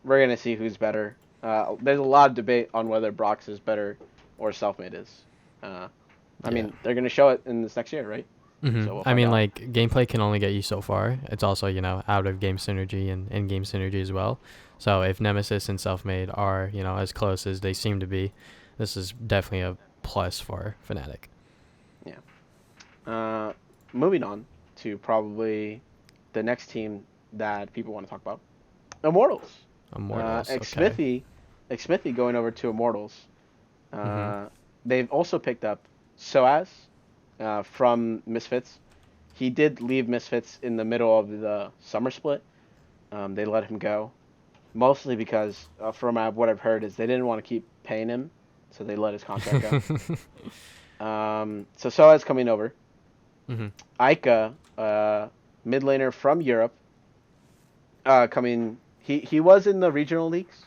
We're going to see who's better. There's a lot of debate on whether Brox is better or Selfmade is. I mean, they're going to show it in this next year, right? Mm-hmm. So I mean, like, gameplay can only get you so far. It's also, out of game synergy and in-game synergy as well. So if Nemesis and Selfmade are, as close as they seem to be, this is definitely a plus for Fnatic. Yeah. Moving on to probably the next team that people want to talk about. Immortals. Okay. Xmithy going over to Immortals. They've also picked up Soaz from Misfits. He did leave Misfits in the middle of the summer split. They let him go, mostly because from what I've heard is they didn't want to keep paying him, so they let his contract go. So Soaz coming over. Ica, mid laner from Europe, coming. He was in the regional leagues.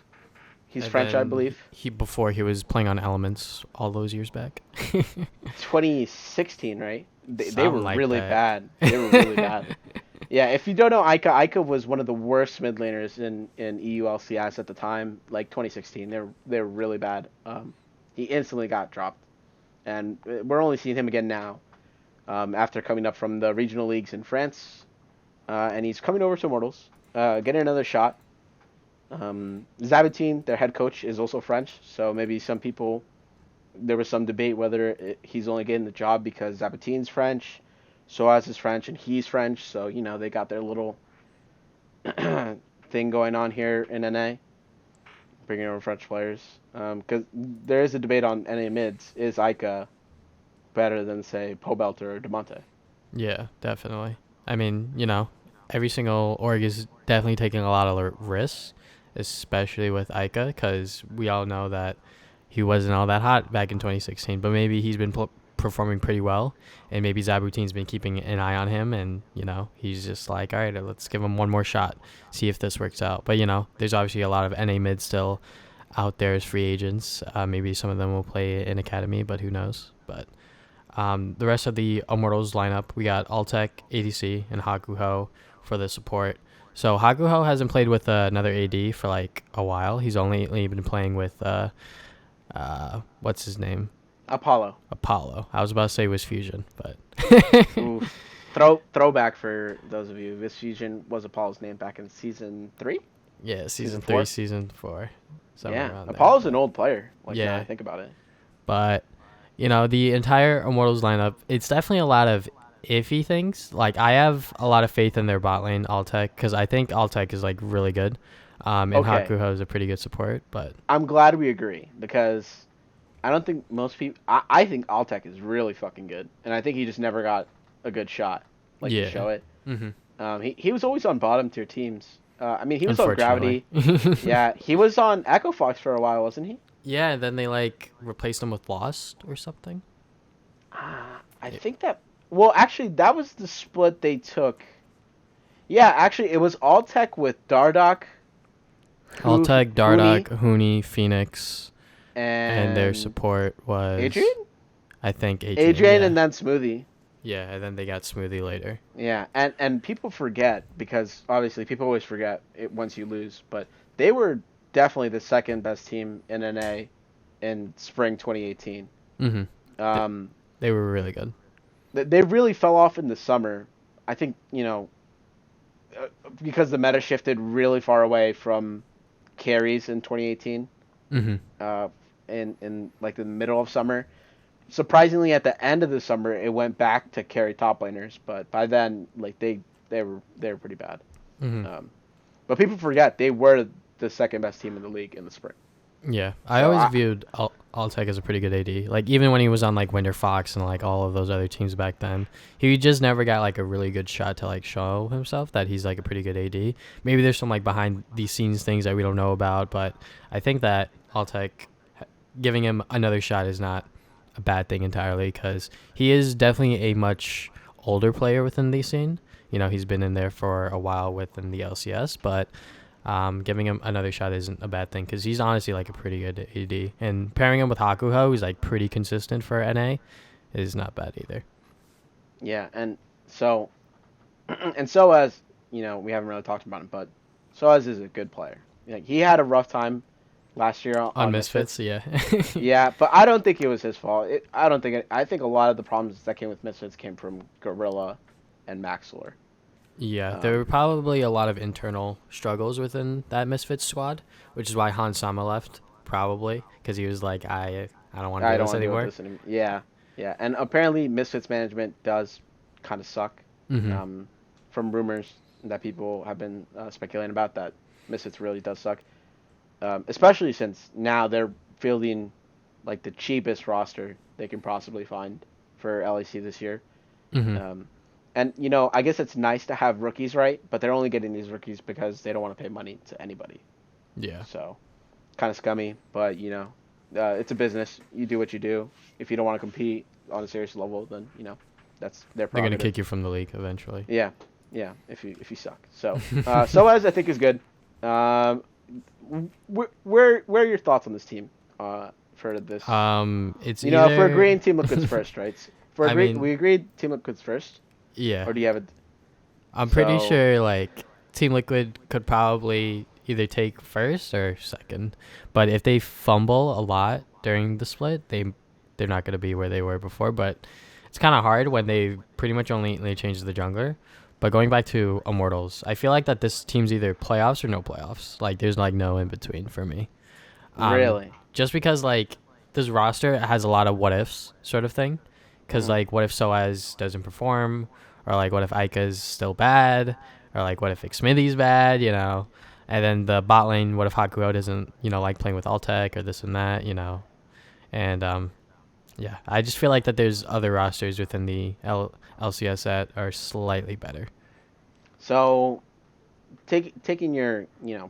He's And French, I believe. Before he was playing on Elements all those years back. 2016, right? They were like really that. bad. They were really bad. Yeah, if you don't know Ica was one of the worst mid laners in EU LCS at the time, like 2016. They were really bad. He instantly got dropped, and we're only seeing him again now, after coming up from the regional leagues in France, and he's coming over to Immortals, getting another shot. Zabatine, their head coach, is also French, so maybe there was some debate whether he's only getting the job because Zabatine's French, Soaz is French, and he's French, so, they got their little thing going on here in NA, bringing over French players. Because there is a debate on NA mids. Is Ica better than, say, Pobelter or Demonte? Yeah, definitely. I mean, every single org is definitely taking a lot of risks, especially with Ica, because we all know that he wasn't all that hot back in 2016, but maybe he's been performing pretty well, and maybe Zabutine's been keeping an eye on him, and, he's just like, all right, let's give him one more shot, see if this works out. But, there's obviously a lot of NA mid still out there as free agents. Maybe some of them will play in Academy, but who knows. But the rest of the Immortals lineup, we got Altec, ADC, and Hakuho for the support. So Hakuho hasn't played with another AD for like a while. He's only been playing with what's his name? Apollo. I was about to say Wiz Fusion, but Oof. Throwback for those of you. Wiz Fusion was Apollo's name back in season 3. Yeah, season 3, 4? season 4. Yeah, Apollo's an old player. Now I think about it. But the entire Immortals lineup, it's definitely a lot of iffy things. Like, I have a lot of faith in their bot lane, Altec, because I think Altec is, like, really good. And Hakuho is a pretty good support, but I'm glad we agree, because I don't think most people... I think Altec is really fucking good, and I think he just never got a good shot, to show it. He was always on bottom tier teams. I mean, he was on Gravity. Yeah, he was on Echo Fox for a while, wasn't he? Yeah, and then they, replaced him with Lost or something. I think that... Well, actually, that was the split they took. Yeah, actually, it was Altec with Dardoch. Altec, Dardoch, Huni, Phoenix, and their support was... Adrian? I think Adrian, and then Smoothie. Yeah, and then they got Smoothie later. Yeah, and people forget, because obviously people always forget it once you lose, but they were definitely the second best team in NA in spring 2018. They were really good. They really fell off in the summer. I think, because the meta shifted really far away from carries in 2018, Mm-hmm. in like the middle of summer. Surprisingly, at the end of the summer, it went back to carry top laners, but by then, like they were pretty bad. Mm-hmm. But people forget they were the second best team in the league in the spring. Yeah, I So always viewed Altec as a pretty good AD. Like even when he was on like Winter Fox and like all of those other teams back then, he just never got like a really good shot to like show himself that he's like a pretty good AD. Maybe there's some like behind the scenes things that we don't know about, but I think that Altec giving him another shot is not a bad thing entirely because he is definitely a much older player within the scene. You know, he's been in there for a while within the LCS, but giving him another shot isn't a bad thing because he's honestly like a pretty good AD. And pairing him with Hakuho, who's like pretty consistent for NA, is not bad either. yeah, and so and so as we haven't really talked about him, but Soaz is a good player. Like he had a rough time last year On on Misfits, yeah. Yeah, but I don't think it was his fault. I don't think I think a lot of the problems that came with Misfits came from Gorilla and Maxlor. Yeah, there were probably a lot of internal struggles within that Misfits squad, which is why Hans Sama left, probably, because he was like, I don't want to I do don't this want to deal with anymore. this anymore. Yeah, yeah, and apparently Misfits management does kind of suck. Mm-hmm. From rumors that people have been speculating about, that Misfits really does suck. Especially since now they're fielding like the cheapest roster they can possibly find for LEC this year. Mm-hmm. And I guess it's nice to have rookies, right? But they're only getting these rookies because they don't want to pay money to anybody. Yeah. So, kind of scummy, but it's a business. You do what you do. If you don't want to compete on a serious level, then that's their They're gonna prerogative. kick you from the league eventually. Yeah, yeah. If you suck. So, Soaz I think is good. Where are your thoughts on this team? For this. It's If either... we're agreeing Team Liquid's first, right? We mean, agreed Team Liquid's first. yeah. Or do you have a? I'm pretty So- sure like Team Liquid could probably either take first or second, but if they fumble a lot during the split, they're not gonna be where they were before. But it's kind of hard when they pretty much only change the jungler. But going back to Immortals, I feel like that this team's either playoffs or no playoffs. Like there's like no in between for me. Really? Just because like this roster has a lot of what ifs sort of thing. Because like what if Soaz doesn't perform, or like what if Aika's still bad, or like what if Xmithy's bad, and then the bot lane, what if Hakuho doesn't like playing with Altec or this and that, and yeah, I just feel like that there's other rosters within the LCS that are slightly better. So, taking your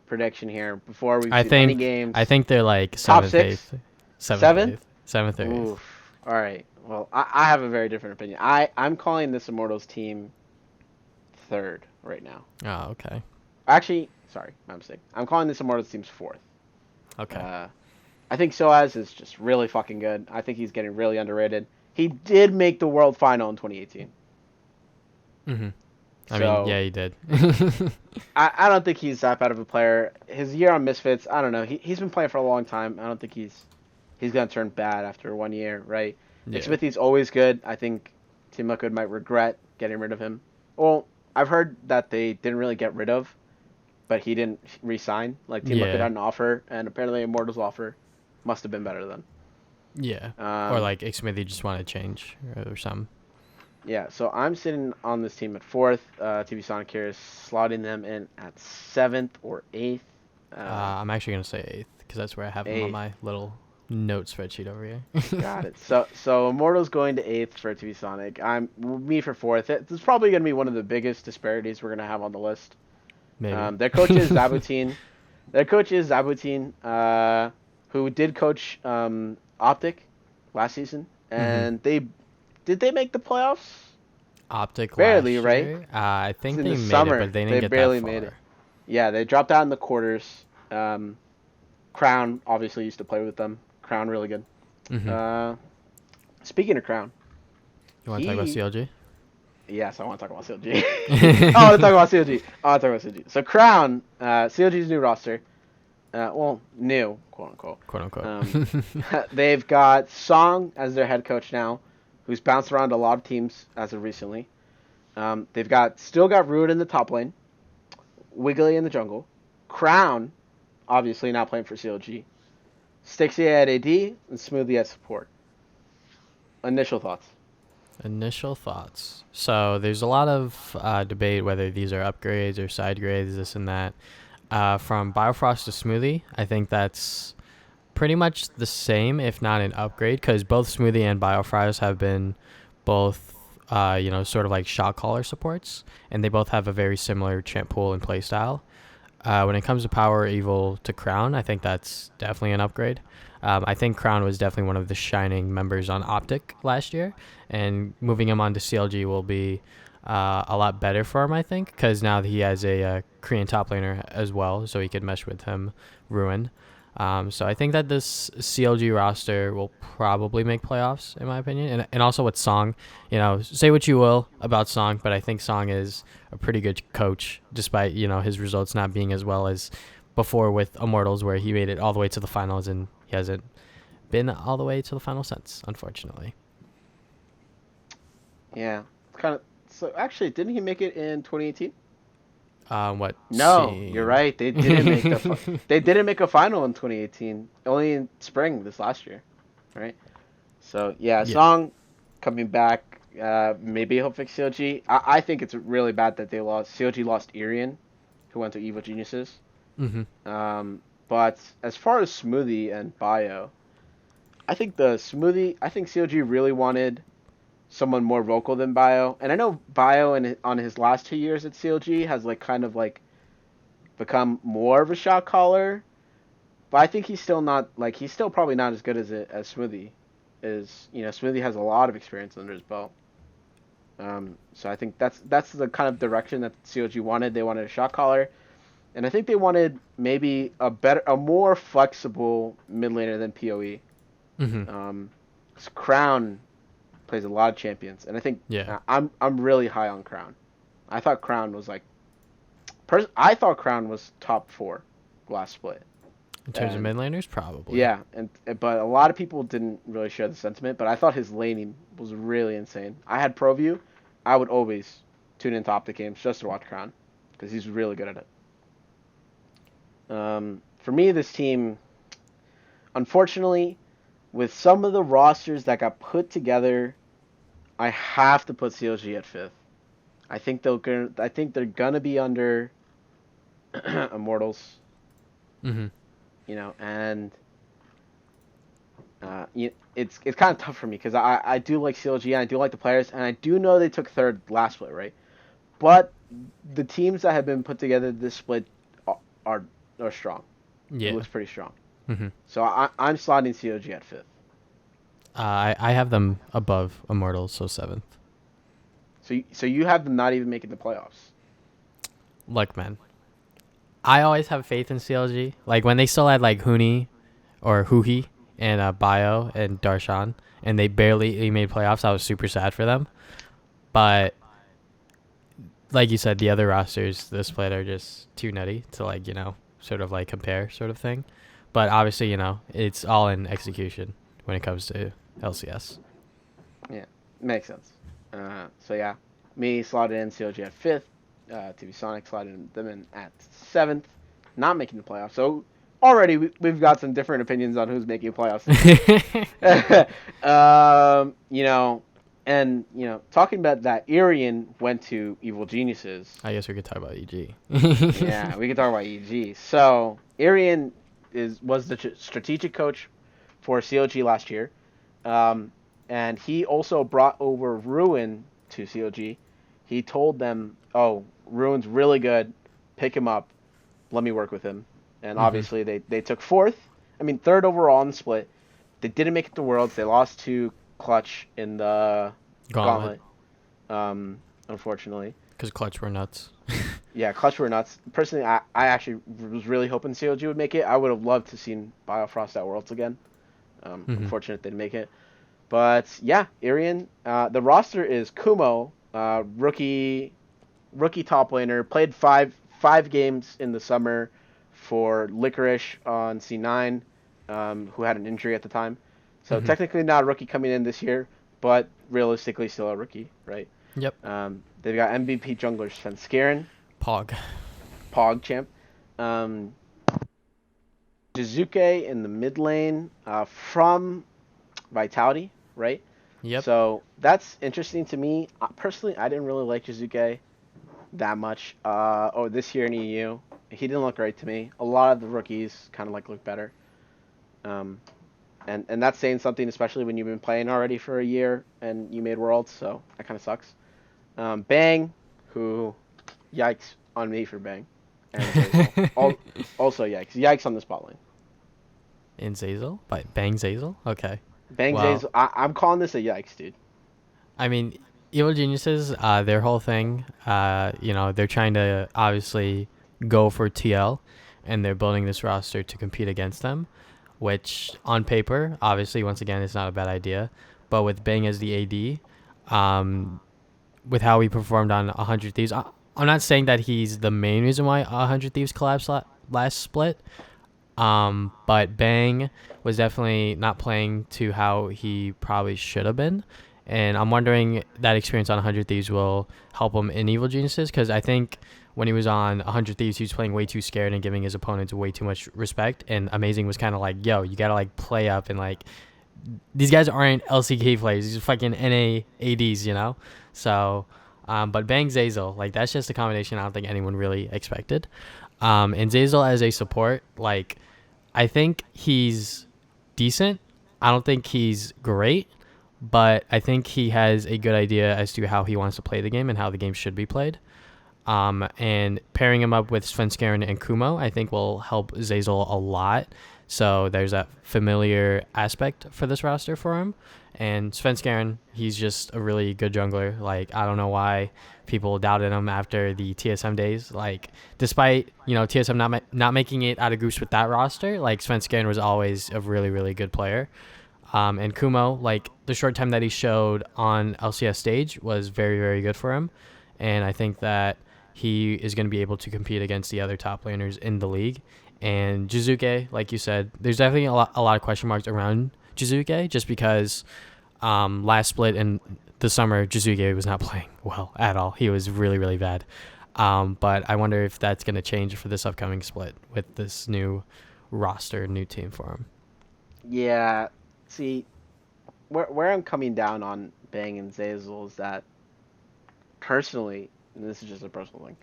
prediction here before we've I seen any think games. I think they're like Top seventh, six? eighth, seventh, Seven? eighth, seventh or eighth. Oof. All right. Well, I have a very different opinion. I'm calling this Immortals team third right now. Oh, okay. Actually, sorry, my mistake. I'm calling this Immortals team's fourth. Okay. I think Soaz is just really fucking good. I think he's getting really underrated. He did make the World Final in 2018. Mm-hmm. I So- mean, yeah, he did. I don't think he's that bad of a player. His year on Misfits, I don't know. He's been playing for a long time. I don't think he's gonna turn bad after 1 year, right? Yeah. Xmithy's always good. I think Team Liquid might regret getting rid of him. Well, I've heard that they didn't really get rid of, but he didn't resign. Like Team Liquid Yeah. had an offer, and apparently Immortals' offer must have been better then. Yeah. Um, Or like Xmithy just want to change or something. Yeah, so I'm sitting on this team at fourth. tvsonic here is slotting them in at seventh or eighth. I'm actually gonna say eighth because that's where I have him on eighth. my little note spreadsheet over here. Got it. So Immortals going to eighth for tvsonic. I'm me for fourth. It's probably gonna be one of the biggest disparities we're gonna have on the list. Maybe. Their coach is Zabutin. Who did coach Optic last season, and did they make the playoffs? Optic barely, last right? year? I think In they the made summer, it, but they didn't they get barely that far. made it. Yeah, they dropped out in the quarters. Crown obviously used to play with them. Crown really good. Mm-hmm. Speaking of Crown, You want to talk about he- CLG? yes, I want to talk about CLG. I want to talk about CLG. So Crown, CLG's new roster. well, new, quote unquote. quote unquote. They've got Song as their head coach now, who's bounced around a lot of teams as of recently. They've still got Rude in the top lane, Wiggly in the jungle, Crown, obviously not playing for CLG, Stixie at AD, and Smoothie at support. Initial thoughts. Initial thoughts. So there's a lot of debate whether these are upgrades or side grades, this and that. From Biofrost to Smoothie, I think that's pretty much the same, if not an upgrade, because both Smoothie and Biofrost have been both, sort of like shot caller supports, and they both have a very similar champ pool and play style. When it comes to Power Evil to Crown, I think that's definitely an upgrade. I think Crown was definitely one of the shining members on Optic last year, and moving him on to CLG will be a lot better for him, I think, because now he has a Korean top laner as well, so he could mesh with him, Ruin. So I think that this CLG roster will probably make playoffs, in my opinion. And also with Song, say what you will about Song, but I think Song is a pretty good coach, despite, his results not being as well as before with Immortals, where he made it all the way to the finals, and he hasn't been all the way to the final since, unfortunately. Yeah, kind of. So actually, didn't he make it in 2018? What? No, Scene? you're right. They didn't make they didn't make a final in 2018. Only in spring this last year, right? So yeah, Yeah. Song coming back. Maybe he'll fix CLG. I think it's really bad that they lost. CLG lost Irian, who went to Evil Geniuses. Mm-hmm. But as far as Smoothie and Bio, I think CLG really wanted someone more vocal than Bio. And I know Bio on his last 2 years at CLG has kind of become more of a shot caller, but I think he's still not he's still probably not as good as Smoothie is. Smoothie has a lot of experience under his belt. So I think that's the kind of direction that CLG wanted. They wanted a shot caller, and I think they wanted maybe a more flexible mid laner than PoE. Mm-hmm. Crown plays a lot of champions, and I think Yeah. I'm really high on Crown. I thought Crown was I thought Crown was top 4 last split. In terms of mid laners, probably. Yeah, but a lot of people didn't really share the sentiment. But I thought his laning was really insane. I had ProView. I would always tune into Optic games just to watch Crown because he's really good at it. For me, this team, unfortunately, with some of the rosters that got put together, I have to put CLG at 5th. I think they're gonna be under Immortals. Mm-hmm. And it's kind of tough for me because I do like CLG and I do like the players, and I do know they took 3rd last split, right? But the teams that have been put together this split are strong. Yeah. It looks pretty strong. Mm-hmm. So I'm slotting CLG at 5th. I have them above Immortals, so 7th. So you have them not even making the playoffs. Look, man, I always have faith in CLG. Like when they still had Huni or Huhi and Bio and Darshan, and they barely made playoffs, I was super sad for them. But like you said, the other rosters this split are just too nutty to sort of compare sort of thing. But obviously, it's all in execution when it comes to LCS. Yeah, makes sense. So yeah, me slotted in CLG at 5th. tvsonic slotted them in at 7th, not making the playoffs. So already we've got some different opinions on who's making playoffs. Talking about that, Irian went to Evil Geniuses. I guess we could talk about EG. Yeah, we could talk about EG. So Irian was the strategic coach for CLG last year, and he also brought over Ruin to CLG. He told them, "Oh, Ruin's really good. Pick him up. Let me work with him." And obviously they took 4th. I mean 3rd overall in the split. They didn't make it to Worlds. They lost to Clutch in the Gauntlet. Unfortunately. Because Clutch were nuts. Yeah, Clutch were nuts. Personally, I actually was really hoping CLG would make it. I would have loved to seen Biofrost at Worlds again. Unfortunate they didn't make it. But yeah, Irian. The roster is Kumo, rookie top laner. Played five games in the summer for Licorice on C9, who had an injury at the time. So Mhm. technically not a rookie coming in this year, but realistically still a rookie, right? Yep. They've got MVP jungler Svenskeren, Pog. Pog champ. Um, Jizuke in the mid lane from Vitality, right? Yep. So that's interesting to me. Personally, I didn't really like Jizuke that much. This year in EU, he didn't look great to me. A lot of the rookies kind of like look better. Um, and that's saying something, especially when you've been playing already for a year and you made Worlds. So that kind of sucks. Bang, who, yikes on me for Bang, and Zazel. Also yikes on the spot lane. In Zazel? By Bang Zazel? Okay. Bang Well, Zazel. I'm calling this a yikes, dude. I mean, Evil Geniuses, their whole thing, they're trying to obviously go for TL, and they're building this roster to compete against them, which on paper, obviously, once again, is not a bad idea. But with Bang as the AD, with how he performed on 100 Thieves, I'm not saying that he's the main reason why 100 Thieves collapsed last split. But Bang was definitely not playing to how he probably should have been. And I'm wondering that experience on 100 Thieves will help him in Evil Geniuses, because I think when he was on 100 Thieves, he was playing way too scared and giving his opponents way too much respect. And Amazing was kind of like, yo, you got to like play up and like, these guys aren't LCK players. These are fucking NA ADs, you know? So, but Bang Zazel, like, that's just a combination I don't think anyone really expected. And Zazel as a support, like, I think he's decent. I don't think he's great, but I think he has a good idea as to how he wants to play the game and how the game should be played. And pairing him up with Svenskeren and Kumo, I think will help Zazel a lot. So there's that familiar aspect for this roster for him. And Svenskeren, he's just a really good jungler. Like, I don't know why people doubted him after the TSM days. Like, despite, TSM not making it out of groups with that roster, like, Svenskeren was always a really, really good player. And Kumo, like, the short time that he showed on LCS stage was very, very good for him. And I think that he is going to be able to compete against the other top laners in the league. And Jizuke, like you said, there's definitely a lot of question marks around Jizuke, just because last split in the summer, Jizuke was not playing well at all. He was really, really bad. But I wonder if that's going to change for this upcoming split with this new roster, new team for him. Yeah. See, where I'm coming down on Bang and Zazel is that personally, and this is just a personal thing,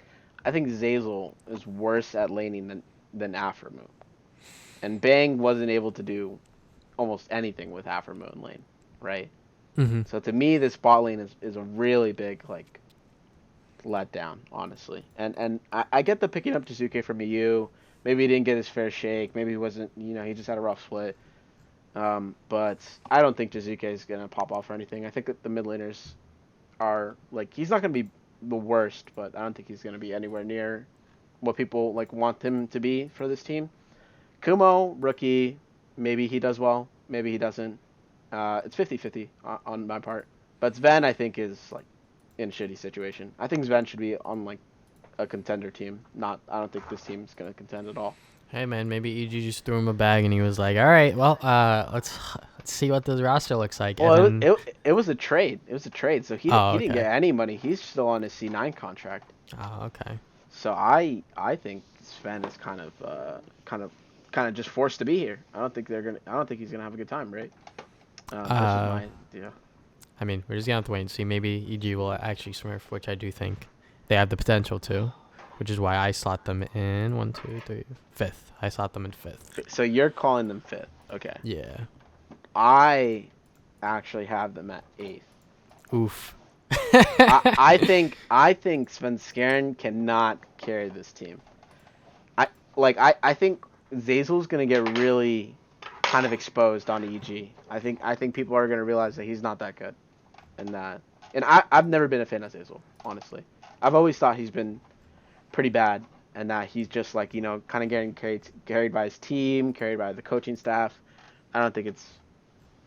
I think Zazel is worse at laning than Afromoon. And Bang wasn't able to do almost anything with Afromoon lane, right? Mm-hmm. So to me, this bot lane is a really big like letdown, honestly. And I get the picking up Jizuke from EU. Maybe he didn't get his fair shake. Maybe he wasn't, he just had a rough split. But I don't think Jizuke is gonna pop off or anything. I think that the mid laners are like, he's not gonna be the worst, but I don't think he's gonna be anywhere near what people like want him to be for this team. Kumo, rookie, maybe he does well, maybe he doesn't. It's 50-50 on my part. But Sven, I think, is like in a shitty situation. I think Sven should be on like a contender team. I don't think this team's gonna contend at all. Hey man, maybe EG just threw him a bag and he was like, "All right, well, let's see what this roster looks like." And Well, then, it was a trade. It was a trade, so oh, he didn't okay, get any money. He's still on his C9 contract. oh, okay. So I think Sven is kind of just forced to be here. I don't think he's gonna have a good time, right? That's just Uh, my idea. I mean, we're just gonna have to wait and see. Maybe EG will actually smurf, which I do think they have the potential to, which is why I slot them in 1, 2, 3, fifth. I slot them in fifth. So you're calling them fifth, okay? Yeah. I actually have them at eighth. Oof. I think Svenskeren cannot carry this team. I think Zazel's gonna get really kind of exposed on EG. I think people are gonna realize that he's not that good, and I've never been a fan of Zazel, honestly. I've always thought he's been pretty bad, and that he's just like kind of getting carried by his team, carried by the coaching staff. I don't think it's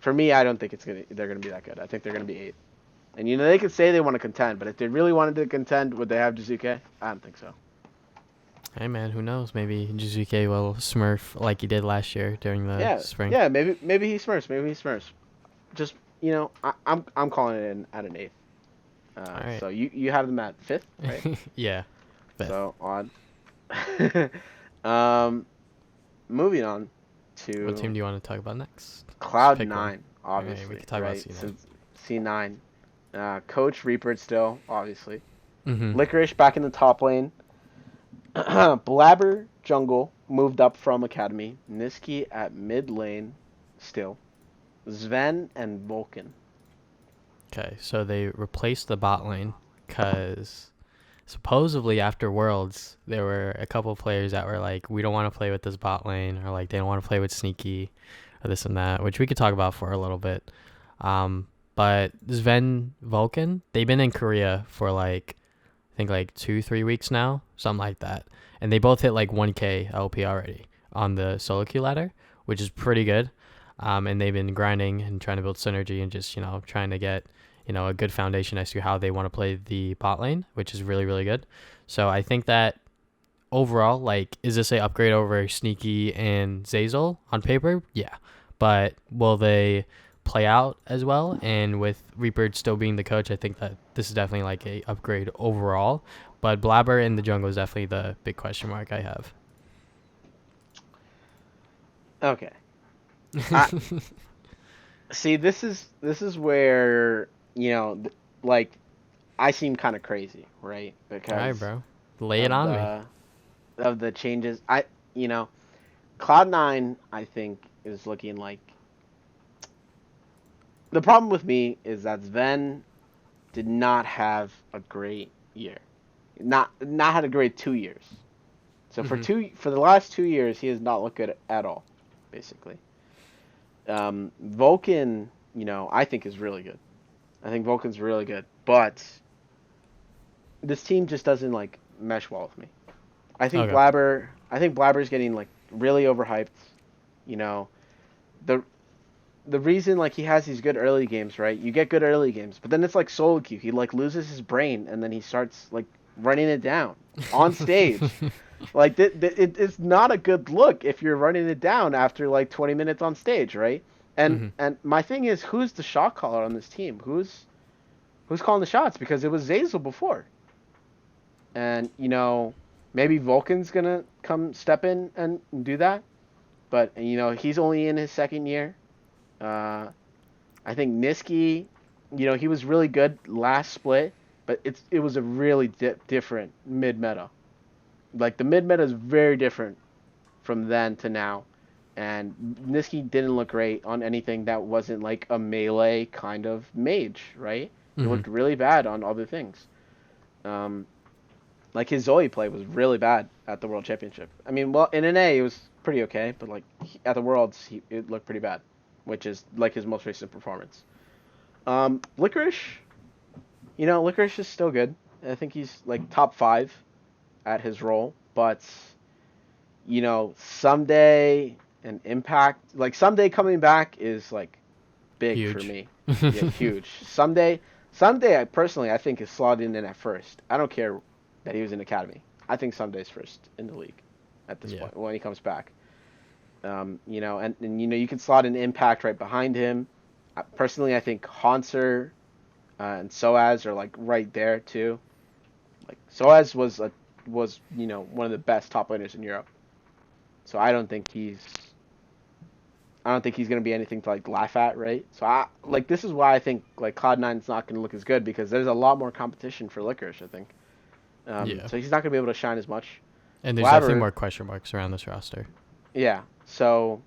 for me. I don't think they're gonna be that good. I think they're gonna be eighth. And they could say they want to contend, but if they really wanted to contend, would they have Jizuke? I don't think so. Hey man, who knows? Maybe Jizuke will smurf like he did last year during the Yeah, spring. yeah. Maybe he smurfs. Maybe he smurfs. Just I'm calling it in at an eighth. All right. So you have them at fifth, right? Yeah. Fifth. So odd. um, moving on What team to do you want to talk about next? Just Cloud pick one. Nine, All right, we obviously, can talk about right? C9. Since C9, Coach Reaper still, obviously. Mm-hmm. Licorice back in the top lane. Blabber jungle moved up from academy. Niski at mid lane, still. Sven and Vulcan. Okay, so they replaced the bot lane because supposedly after Worlds, there were a couple of players that were like, we don't want to play with this bot lane, or like they don't want to play with Sneaky, or this and that, which we could talk about for a little bit. But Sven Vulcan, they've been in Korea for like, I think like 2-3 weeks now, something like that. And they both hit like 1K LP already on the solo queue ladder, which is pretty good. And they've been grinding and trying to build synergy and just, trying to get, a good foundation as to how they want to play the bot lane, which is really, really good. So I think that overall, like, is this a upgrade over Sneaky and Zazel on paper? Yeah. But will they play out as well? And with Reaper still being the coach, I think that this is definitely like a upgrade overall. But Blabber in the jungle is definitely the big question mark I have. Okay. I see. This is where like I seem kind of crazy, right? All right, Because bro. Lay it of on me. the changes. You know, Cloud Nine, I think, is looking like the problem with me is that Sven did not have a great year. Not had a great 2 years. So Mm-hmm. for the last 2 years, he has not looked good at all, basically. Vulcan, I think is really good. I think Vulcan's really good, but this team just doesn't like mesh well with me. Okay. I think Blabber's getting like really overhyped. You know, the the reason like he has these good early games, right? You get good early games, but then it's like solo queue. He like loses his brain and then he starts like running it down on stage. Like it's not a good look if you're running it down after like 20 minutes on stage, right? And Mm-hmm. and my thing is, who's the shot caller on this team? Who's calling the shots? Because it was Zazel before, and maybe Vulcan's gonna come step in and do that. But he's only in his second year. Uh, I think Niski, he was really good last split, but it was a really different mid meta. Like the mid meta is very different from then to now, and Niski didn't look great on anything that wasn't like a melee kind of mage, right? He Mm-hmm. looked really bad on other things. Um, like his Zoe play was really bad at the World Championship. I mean, well, in NA it was pretty okay, but like at the Worlds, it looked pretty bad, which is like his most recent performance. Licorice, Licorice is still good. I think he's like top five at his role, but someday an impact like someday coming back is like big for Huge. me. Yeah, huge. Someday, I think is slotted in at first. I don't care that he was in academy. I think Sunday's first in the league at this Yeah. point when he comes back. And you can slot an impact right behind him. Personally, I think Hanser and Soaz are like right there too. Like Soaz was one of the best top laners in Europe. So I don't think he's gonna be anything to like laugh at, right? So this is why I think like Cloud9's not gonna look as good because there's a lot more competition for Licorice, I think. Yeah. So he's not gonna be able to shine as much. And there's definitely Blabber, more question marks around this roster. yeah. So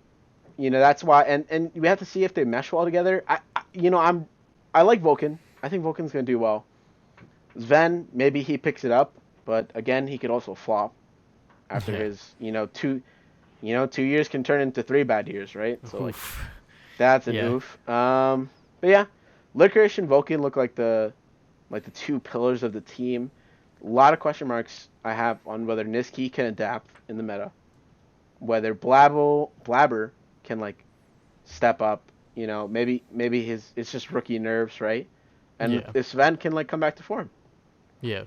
that's why, and we have to see if they mesh well together. I like Vulcan. I think Vulcan's gonna do well. Sven, maybe he picks it up, but again, he could also flop after Yeah. his 2 years can turn into 3 bad years, right? So like Oof. that's an Yeah. oof. But yeah, Licorice and Vulcan look like the two pillars of the team. A lot of question marks I have on whether Niski can adapt in the meta, whether Blabber can like step up. Maybe it's just rookie nerves, right? And Yeah. if Sven can like come back to form. Yeah.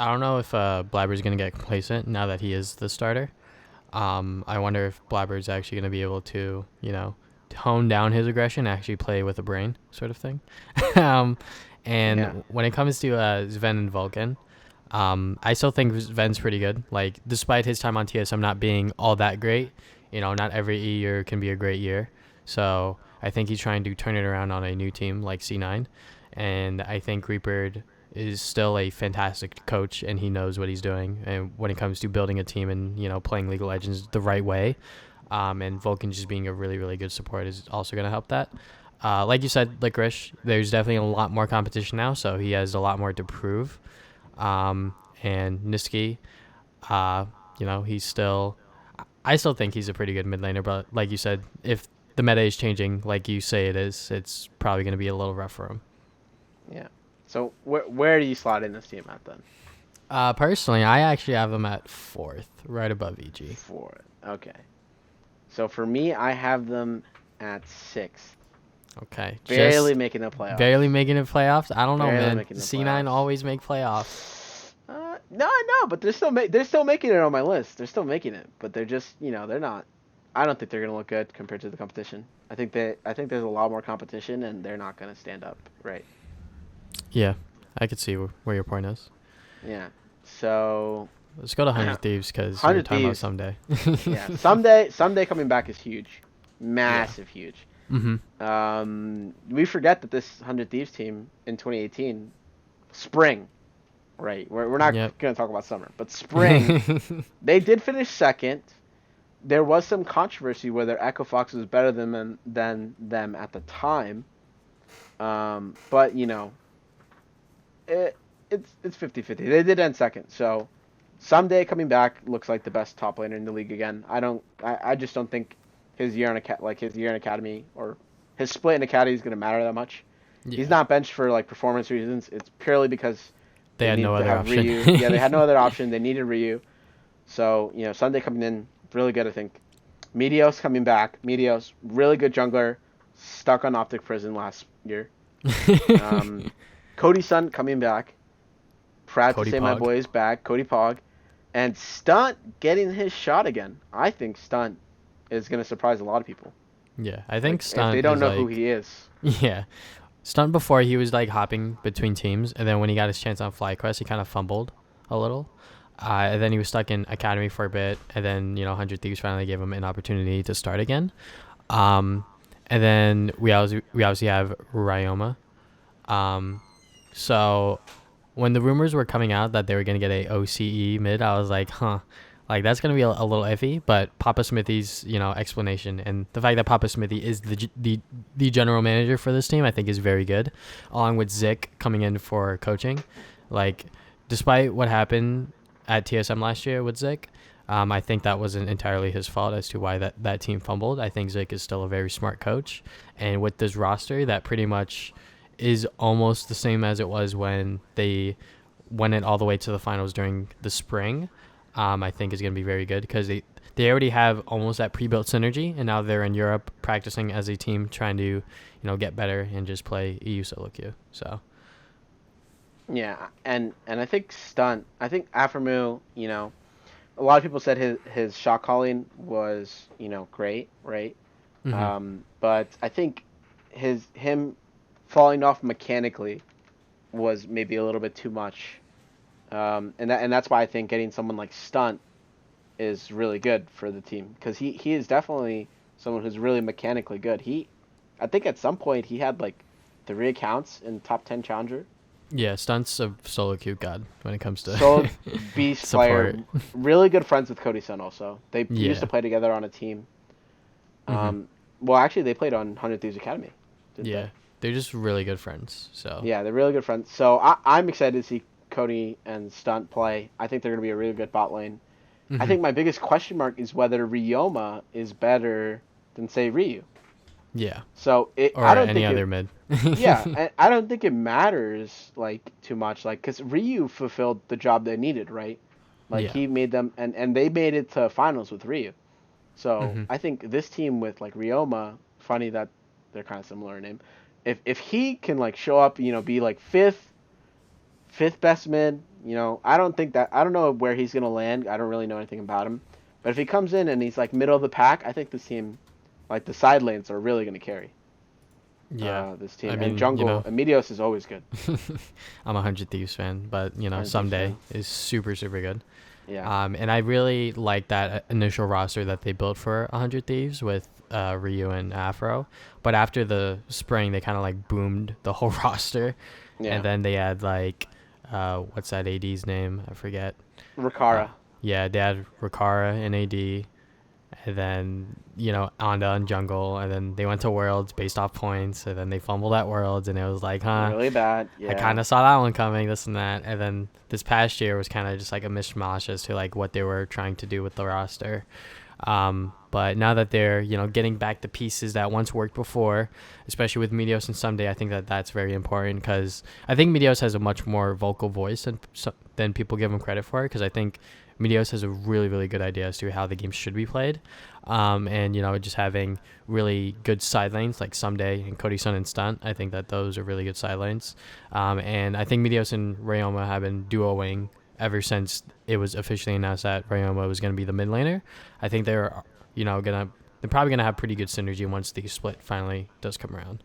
I don't know if Blabber's going to get complacent now that he is the starter. I wonder if Blabber's actually going to be able to, tone down his aggression, actually play with a brain, sort of thing. um, Yeah. and when it comes to Sven and Vulcan, I still think Sven's pretty good. Like, despite his time on TSM not being all that great, not every year can be a great year. So I think he's trying to turn it around on a new team like C9. And I think Reaper is still a fantastic coach, and he knows what he's doing. And when it comes to building a team and playing League of Legends the right way, and Vulcan just being a really really good support is also going to help that. Like you said, Licorice, there's definitely a lot more competition now, so he has a lot more to prove. And Niski, he's still. I still think he's a pretty good mid laner, but like you said, if the meta is changing like you say it is, it's probably going to be a little rough for him. Yeah. So where do you slot in this team at then? Personally, I actually have him at 4th, right above EG. 4th. Okay. So for me, I have them at 6th. Okay. Barely making the playoffs. Barely making the playoffs? I don't know, Barely man. making the C9 playoffs. always make playoffs. No, I know, but they're still making it on my list. They're still making it, but they're just, they're not. I don't think they're gonna look good compared to the competition. I think there's a lot more competition, and they're not gonna stand up, right? Yeah, I could see where your point is. Yeah. So let's go to 100 Thieves because we're 100 talking about Thieves. someday. Yeah, someday coming back is huge, massive, huge. Mm-hmm. We forget that this 100 Thieves team in 2018, spring, right? We're not gonna talk about summer, but spring, they did finish 2nd. There was some controversy whether Echo Fox was better than them at the time. But it's 50-50. They did end 2nd, so someday coming back looks like the best top laner in the league again. I just don't think his year in academy or his split in academy is gonna matter that much. Yeah. He's not benched for like performance reasons. It's purely because they had no other option. Ryu. Yeah, they had no other option. They needed Ryu. So Sunday coming in really good, I think. Meteos coming back. Meteos, really good jungler, stuck on Optic Prison last year. Cody Sun coming back. Proud to say my boy is back. Cody Pog. And Stunt getting his shot again. I think Stunt is going to surprise a lot of people. Yeah, I think Stunt if they don't know who he is. Yeah. Stunt before, he was like hopping between teams, and then when he got his chance on FlyQuest, he kind of fumbled a little. And then he was stuck in Academy for a bit, and then 100 Thieves finally gave him an opportunity to start again. And then we obviously have Ryoma. So when the rumors were coming out that they were gonna get a OCE mid, I was like, like that's gonna be a little iffy. But Papa Smithy's explanation and the fact that Papa Smithy is the general manager for this team, I think is very good, along with Zik coming in for coaching. Like, despite what happened at TSM last year with Zik, I think that wasn't entirely his fault as to why that team fumbled. I think Zik is still a very smart coach, and with this roster that pretty much is almost the same as it was when they went it all the way to the finals during the spring, I think is going to be very good because they already have almost that pre-built synergy, and now they're in Europe practicing as a team, trying to get better and just play EU solo queue. So yeah, and I think Aphromoo, a lot of people said his shot calling was great, right? But I think him falling off mechanically was maybe a little bit too much, and that's why I think getting someone like Stunt is really good for the team, because he is definitely someone who's really mechanically good. I think at some point he had like 3 accounts in top 10 challenger. Yeah, Stunt's a solo queue god when it comes to solo beast player. Really good friends with Cody Sun also. They used to play together on a team. Well, actually, they played on 100 Thieves Academy. They're just really good friends. So yeah, they're really good friends. So I'm excited to see Cody and Stunt play. I think they're going to be a really good bot lane. I think my biggest question mark is whether Ryoma is better than, say, Ryu. Yeah. So I don't think other mid. Yeah, I don't think it matters like too much, like, because Ryu fulfilled the job they needed, right? Like he made them, and they made it to finals with Ryu. So I think this team with like Ryoma, funny that they're kind of similar in name. If he can like show up, be like fifth best mid. I don't know where he's gonna land. I don't really know anything about him. But if he comes in and he's like middle of the pack, I think this team, like the side lanes, are really gonna carry Yeah. this I team. And mean, jungle, Meteos is always good. I'm a 100 Thieves fan, but, someday is super, super good. Yeah. And I really like that initial roster that they built for 100 Thieves with Ryu and Afro. But after the spring, they kind of like boomed the whole roster. Yeah. And then they had like, what's that AD's name? I forget. Uh, Rikara. yeah, they had Rikara in AD. And then, Anda in jungle. And then they went to Worlds based off points. And then they fumbled at Worlds. And it was like, huh. Really bad. I Yeah. kind of saw that one coming, this and that. And then this past year was kind of just like a mishmash as to like what they were trying to do with the roster. But now that they're, getting back the pieces that once worked before, especially with Meteos and Someday, I think that that's very important because I think Meteos has a much more vocal voice than people give him credit for, because I think Meteos has a really, really good idea as to how the game should be played. And, just having really good side lanes like Someday and Cody Sun and Stunt, I think that those are really good side lanes. And I think Meteos and Ryoma have been duoing ever since it was officially announced that Ryoma was going to be the mid laner. I think they're probably gonna have pretty good synergy once the split finally does come around.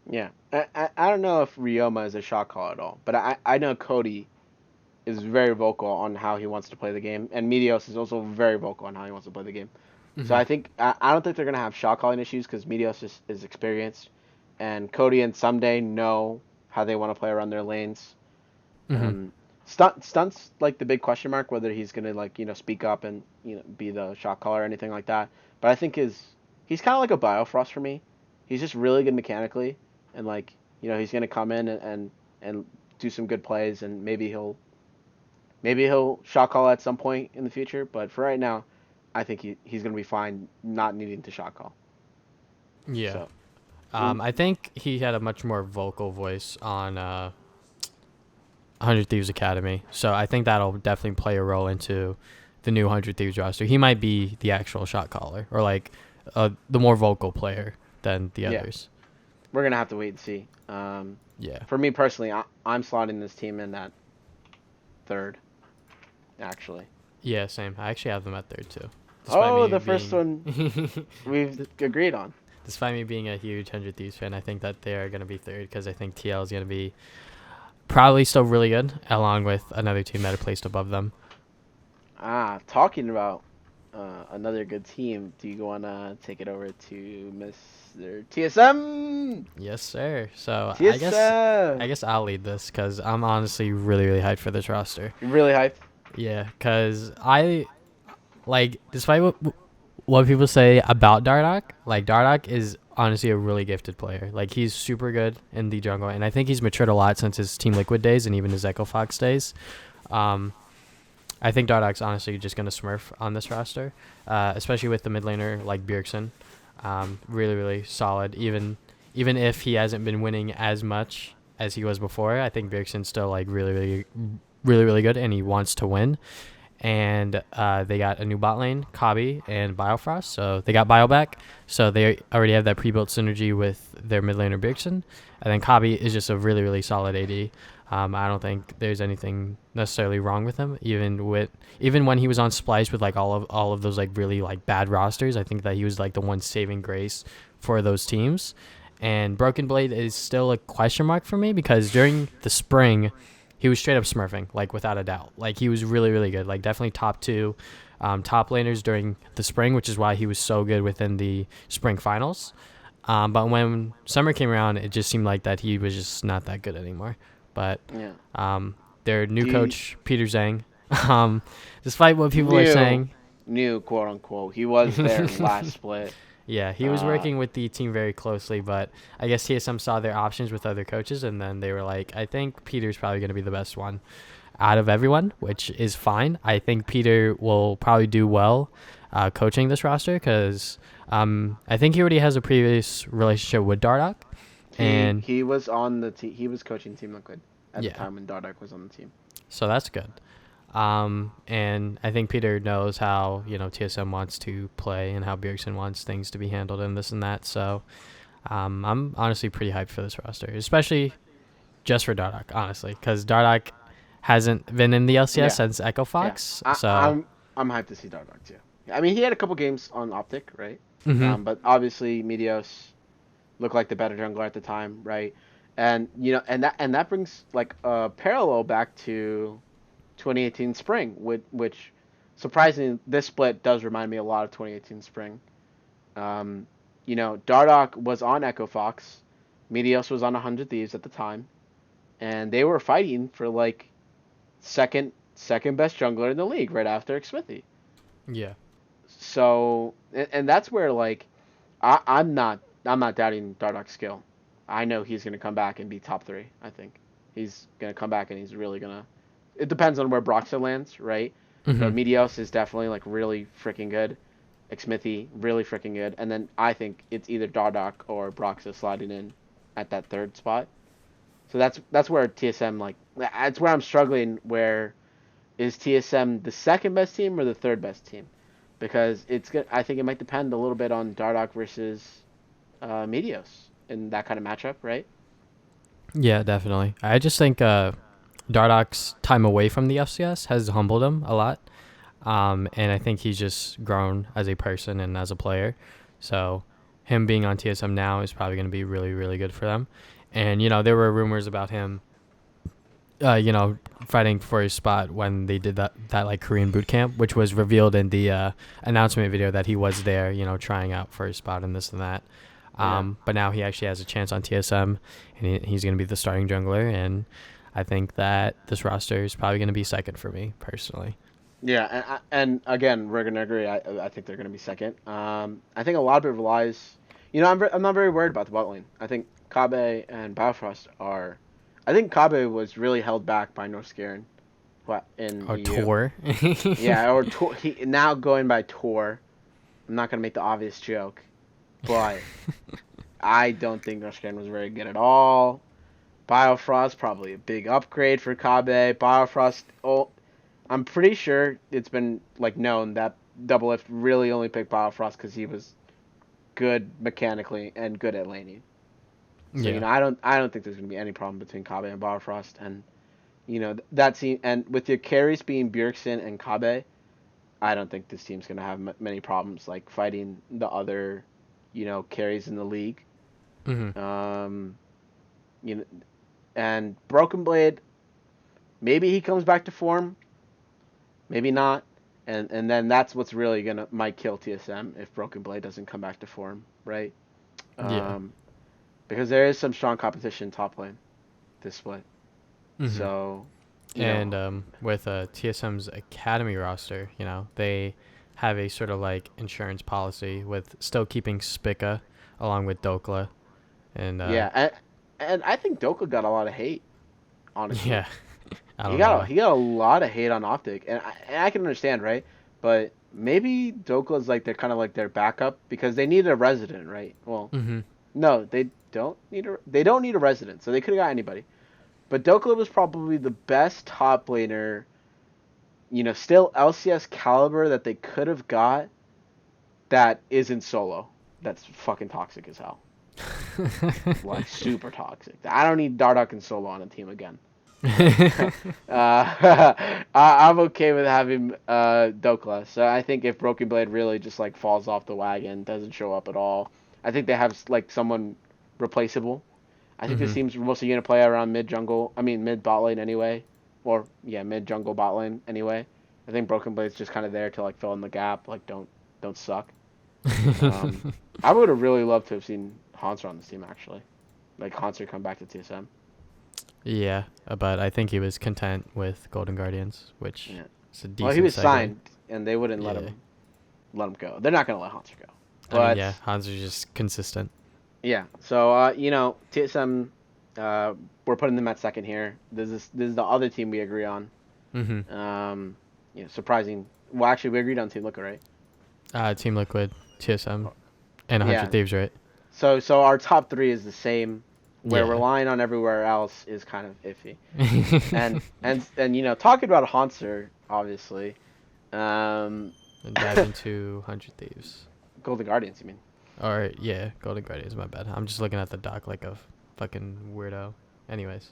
Yeah. I don't know if Ryoma is a shot call at all, but I know Cody is very vocal on how he wants to play the game, and Meteos is also very vocal on how he wants to play the game. So Mm-hmm. I don't think they're gonna have shot calling issues because Meteos is experienced, and Cody and Someday know how they want to play around their lanes. Mm-hmm. Um, Stunt's like the big question mark whether he's gonna like speak up and be the shot caller or anything like that. But I think he's kind of like a Biofrost for me. He's just really good mechanically, and like he's gonna come in and do some good plays, and maybe he'll shot call at some point in the future. But for right now, I think he's gonna be fine not needing to shot call. Yeah. So mm, I think he had a much more vocal voice on 100 Thieves Academy, so I think that'll definitely play a role into the new 100 Thieves roster. He might be the actual shot caller, or like the more vocal player than the yeah, others. we're gonna have to wait and see. Yeah. For me personally, I'm slotting this team in at third, actually. Yeah, same. I actually have them at third too. Despite Oh, me the first being one we've agreed on. despite me being a huge 100 Thieves fan, I think that they're going to be third because I think TL is going to be probably still really good, along with another team that are placed above them. Talking about another good team, do you want to take it over to Mr. TSM? Yes, sir. So I TSM! guess I'll lead this because I'm honestly really, really hyped for this roster. You really hyped? Yeah, because I like, despite what people say about Dardoch, like Dardoch is honestly a really gifted player. Like he's super good in the jungle, and I think he's matured a lot since his Team Liquid days and even his Echo Fox days. Um, I think Dardoch's honestly just gonna smurf on this roster, especially with the mid laner like Bjergsen. Really, really solid. Even if he hasn't been winning as much as he was before, I think Bjergsen's still like really, really, really, really good, and he wants to win. And they got a new bot lane, Kabi and Biofrost. So they got Bio back. So they already have that pre-built synergy with their mid laner Bjergsen. And then Kabi is just a really, really solid AD. I don't think there's anything necessarily wrong with him. Even when he was on Splice with like all of those like really like bad rosters, I think that he was like the one saving grace for those teams. And Broken Blade is still a question mark for me because during the spring, he was straight up smurfing, like without a doubt. Like he was really, really good. Like definitely top two, top laners during the spring, which is why he was so good within the spring finals. But when summer came around, it just seemed like that he was just not that good anymore. But Yeah. their new Do you, coach, Peter Zhang, despite what people are new, saying, new quote unquote. He was there last split. yeah, he was Uh, working with the team very closely, but I guess TSM saw their options with other coaches, and then they were like, I think Peter's probably going to be the best one out of everyone, which is fine. I think Peter will probably do well coaching this roster because I think he already has a previous relationship with Dardoch, and he was on the team. He was coaching Team Liquid at the yeah, time when Dardoch was on the team. so that's good. And I think Peter knows how TSM wants to play and how Bjergsen wants things to be handled and this and that. So I'm honestly pretty hyped for this roster, especially just for Dardoch, honestly, because Dardoch hasn't been in the LCS Yeah, since Echo yeah. Fox. I, So, I'm hyped to see Dardoch too. I mean, he had a couple games on Optic, right? hmm But obviously Meteos looked like the better jungler at the time, right? And and that brings like a parallel back to 2018 spring, which surprisingly this split does remind me a lot of 2018 spring. Um, Dardoch was on Echo Fox, Meteos was on 100 Thieves at the time, and they were fighting for like second best jungler in the league right after Xmithy. yeah, So and that's where like I'm not doubting Dardoch's skill. I know he's gonna come back and be top three. I think he's gonna come back and he's really gonna. It depends on where Broxah lands, right? hmm But Meteos is definitely like really freaking good. Xmithy really freaking good, and then I think it's either Dardoch or Broxah sliding in at that third spot. So that's where TSM like that's where I'm struggling. Where is TSM the second best team or the third best team? Because it's good. I think it might depend a little bit on Dardoch versus Meteos in that kind of matchup, right? yeah, definitely. I just think Dardoch's time away from the FCS has humbled him a lot. And I think he's just grown as a person and as a player. So him being on TSM now is probably going to be really, really good for them. And, there were rumors about him, fighting for his spot when they did that like Korean boot camp, which was revealed in the announcement video that he was there, trying out for his spot and this and that. Yeah. But now he actually has a chance on TSM, and he's going to be the starting jungler. And I think that this roster is probably going to be second for me personally. Yeah, and again, we're gonna agree. I think they're gonna be second. I think a lot of it relies. I'm not very worried about the bot lane. I think Kabe and Bifrost are. I think Kabe was really held back by Norskeren, what in Oh, EU. Tor. Yeah, or he now going by Tor. I'm not gonna make the obvious joke, but I don't think Norskeren was very good at all. Biofrost probably a big upgrade for Kabe. Biofrost, oh, I'm pretty sure it's been like known that Double Lift really only picked Biofrost because he was good mechanically and good at laning. So Yeah. I don't think there's gonna be any problem between Kabe and Biofrost, and that team, and with your carries being Bjergsen and Kabe, I don't think this team's gonna have many problems like fighting the other, carries in the league. hmm Um, you know, and Broken Blade, maybe he comes back to form, maybe not. And then that's what's really gonna might kill TSM if Broken Blade doesn't come back to form, right? Yeah. Um, because there is some strong competition top lane this split. hmm So, you And know, with TSM's academy roster, they have a sort of like insurance policy with still keeping Spica along with Dokla, and yeah, and I think Doka got a lot of hate, honestly. yeah, I He don't know got a, why. he got a lot of hate on Optic, and I can understand, right? But maybe Dokla's like they're kind of like their backup because they need a resident, right? Well, hmm no, they don't need a resident, so they could have got anybody. But Dokla was probably the best top laner, still LCS caliber that they could have got that isn't solo. That's fucking toxic as hell. Like super toxic. I don't need Dardoch and solo on a team again. Right? I'm okay with having Dokla. So I think if Broken Blade really just like falls off the wagon, doesn't show up at all, I think they have like someone replaceable. I think this hmm team's mostly gonna play around mid jungle. I mean mid bot lane anyway, or yeah, mid jungle bot lane anyway. I think Broken Blade's just kind of there to like fill in the gap. Like don't suck. Um, I would have really loved to have seen Hanser on this team actually. Like Hanser come back to TSM. Yeah, but I think he was content with Golden Guardians, which Yeah. is a Well, he decent was segue. signed, and they wouldn't let Yeah. him go. They're not gonna let Hanser go. I mean, But yeah, Hans is just consistent. yeah, so TSM, uh, we're putting them at second here. This is the other team we agree on. hmm Surprising. Well, actually, we agreed on Team Liquid, right? Team Liquid, TSM, and 100 Yeah. Thieves, right? So our top three is the same. Where Yeah. relying on everywhere else is kind of iffy. And talking about Hanser, obviously, um, And dive into 100 Thieves. Golden Guardians. You mean? Or, yeah, Golden Guardians, my bad. I'm just looking at the doc like a fucking weirdo. Anyways.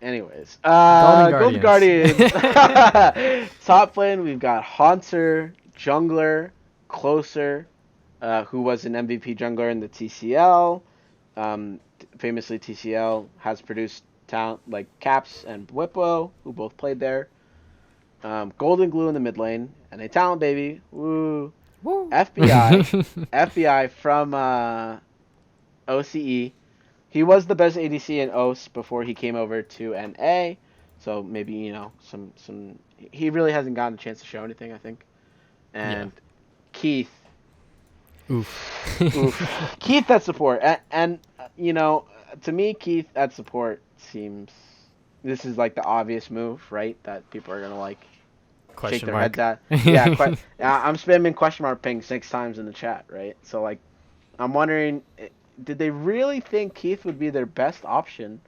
Anyways, Golden Golden Guardians. Guardians. Top lane, we've got Haunter, Jungler, Closer, who was an MVP jungler in the TCL. Famously, TCL has produced talent like Caps and Whippo, who both played there. Golden Glue in the mid lane, and a talent baby. Woo. Woo. FBI from OCE. He was the best ADC in OS before he came over to NA. So maybe, some he really hasn't gotten a chance to show anything, I think. Yeah. And Keith. Oof. Oof. Keith at support. And to me, Keith at support seems this is like the obvious move, right? That people are going to like shake Question their mark. heads at. Yeah, I'm spamming question mark ping 6 times in the chat, right? So like I'm wondering, did they really think Keith would be their best option?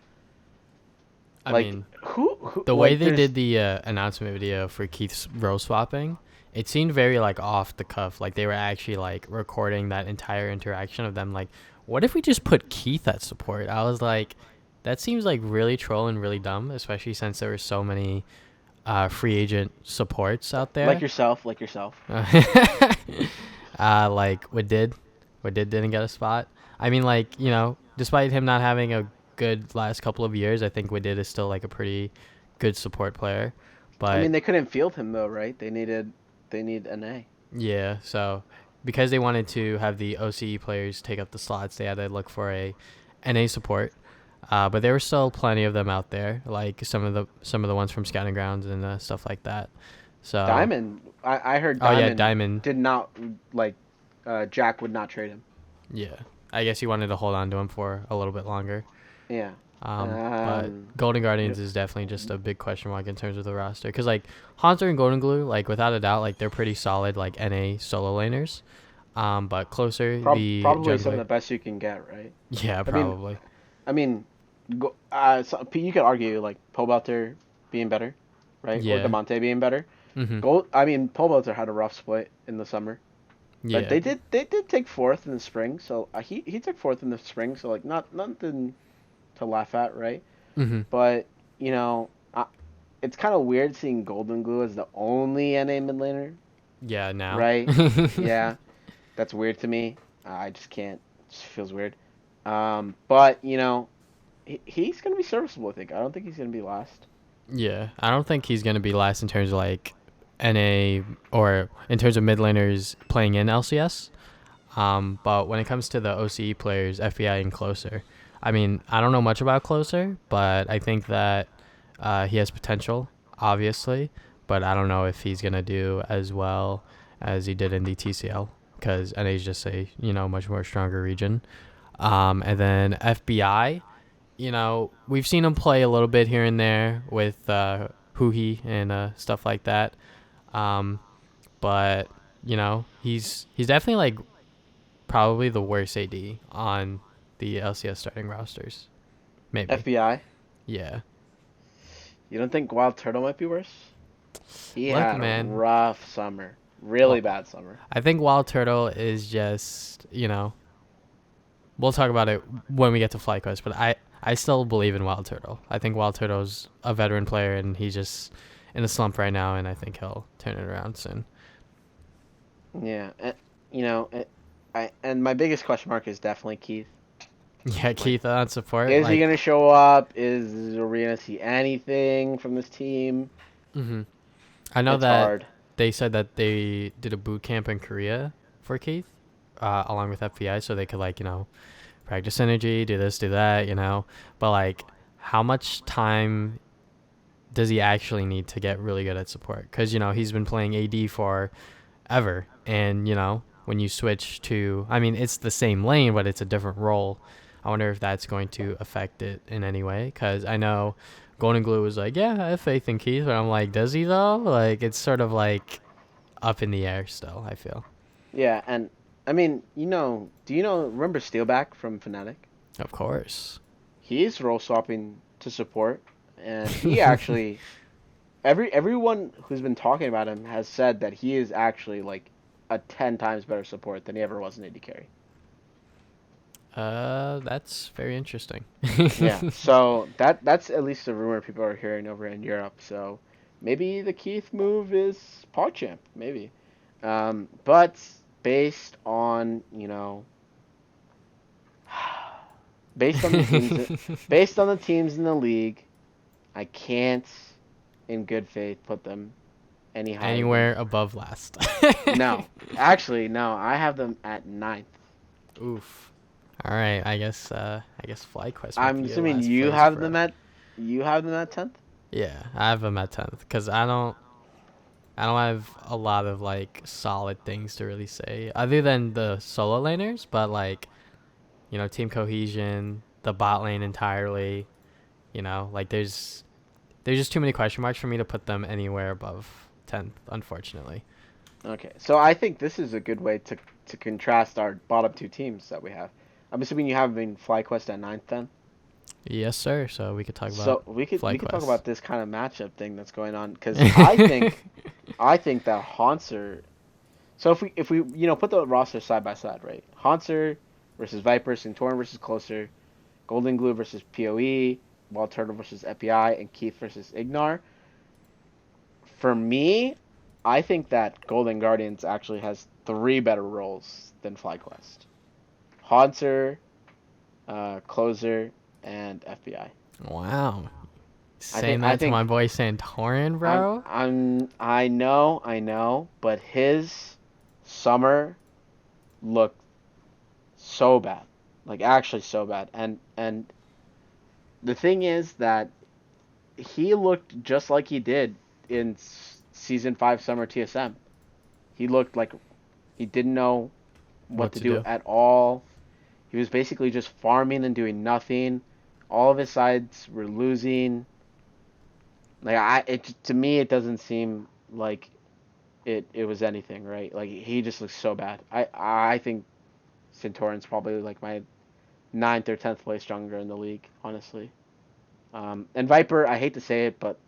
I Like mean, who the way like they there's did the announcement video for Keith's role swapping, it seemed very like off the cuff. Like they were actually like recording that entire interaction of them. Like, what if we just put Keith at support? I was like, that seems like really troll and really dumb, especially since there were so many free agent supports out there. like yourself. Like what didn't get a spot. I mean, like, despite him not having a good last couple of years, I think Wadid is still like a pretty good support player. I But mean, they couldn't field him though, right? They need an A. yeah, so because they wanted to have the OCE players take up the slots, they had to look for a NA support. But there were still plenty of them out there, like some of the ones from Scouting Grounds and stuff like that. So Diamond, I heard oh yeah, Diamond Diamond. did not like Jack would not trade him. Yeah, I guess he wanted to hold on to him for a little bit longer. Yeah. But Golden Guardians is definitely just a big question mark in terms of the roster. Because, like, Haunter and Golden Glue, like, without a doubt, like, they're pretty solid, like, NA solo laners. But Closer, the Probably some of the jungler. best you can get, right? Yeah, I mean, probably. I mean, you could argue like Pobelter being better, right? Or Yeah. Demonte being better. Mm-hmm. I mean, Pobelter had a rough split in the summer, but Yeah. they did take fourth in the spring. So he took fourth in the spring. So like nothing to laugh at, right? Mm-hmm. But it's kind of weird seeing Golden Glue as the only NA mid laner, Yeah, now. right? Yeah, that's weird to me. I just can't. It just feels weird. But he's gonna be serviceable. I think. I don't think he's gonna be last. Yeah. I don't think he's going to be last in terms of, like, NA or in terms of mid laners playing in LCS. But when it comes to the OCE players, FBI and Closer, I mean, I don't know much about Closer, but I think that he has potential, obviously. But I don't know if he's going to do as well as he did in the TCL because NA is just a, much more stronger region. And then FBI, we've seen him play a little bit here and there with Huhi and stuff like that. But, he's definitely like probably the worst AD on the LCS starting rosters. Maybe. FBI. Yeah. You don't think Wild Turtle might be worse? He Look, had a man. rough summer. Really Well, bad summer. I think Wild Turtle is just, we'll talk about it when we get to FlyQuest, but I still believe in Wild Turtle. I think Wild Turtle's a veteran player, and he's just in a slump right now, and I think he'll turn it around soon. Yeah, and my biggest question mark is definitely Keith. Yeah, Keith on support. Is he gonna show up? Are we gonna see anything from this team? Mm-hmm. I know It's that hard. they said that they did a boot camp in Korea for Keith, along with FBI, so they could practice synergy, do this, do that, But like, how much time does he actually need to get really good at support? Because he's been playing AD for ever, and when you switch to, I mean, it's the same lane, but it's a different role. I wonder if that's going to affect it in any way. Because I know Golden Glue was like, yeah, I have faith in Keith, but I'm like, does he though? Like, it's sort of like up in the air still, I feel. Yeah, and I mean, remember Steelback from Fnatic? Of course. He's role swapping to support, and he actually, everyone who's been talking about him has said that he is actually like a 10 times better support than he ever was in AD carry. That's very interesting. Yeah, so that's at least a rumor people are hearing over in Europe. So maybe the Keith move is PogChamp, maybe. But based on based on the teams, based on the teams in the league, I can't, in good faith, put them any higher than. Anywhere above last. No, actually, no. I have them at ninth. Oof. All right, I guess FlyQuest might I'm be your assuming last you place, have bro. them at. You have them at 10th. Yeah, I have them at 10th because I don't have a lot of like solid things to really say other than the solo laners, but like team cohesion, the bot lane entirely. Like there's just too many question marks for me to put them anywhere above 10th, unfortunately. Okay, so I think this is a good way to contrast our bottom two teams that we have. I'm assuming you have in FlyQuest at ninth then. Yes, sir. So we could talk about So we could talk FlyQuest. about this kind of matchup thing that's going on because I think that Haunter. So if we put the roster side by side, right? Haunter versus Viper, Centauran versus Closer, Golden Glue versus PoE, Wild Turtle versus EPI, and Keith versus Ignar. For me, I think that Golden Guardians actually has three better roles than FlyQuest. Haunter, Closer, and FBI. Wow. I Saying think I that to my think boy Santorin, bro? I know, but his summer looked so bad. Like actually so bad. And the thing is that he looked just like he did in season 5 summer TSM. He looked like he didn't know what What to to do do? at all. He was basically just farming and doing nothing. All of his sides were losing. Like to me it doesn't seem like it was anything, right? Like he just looks so bad. I think Centauran's probably like my ninth or 10th place stronger in the league, honestly. And Viper, I hate to say it, but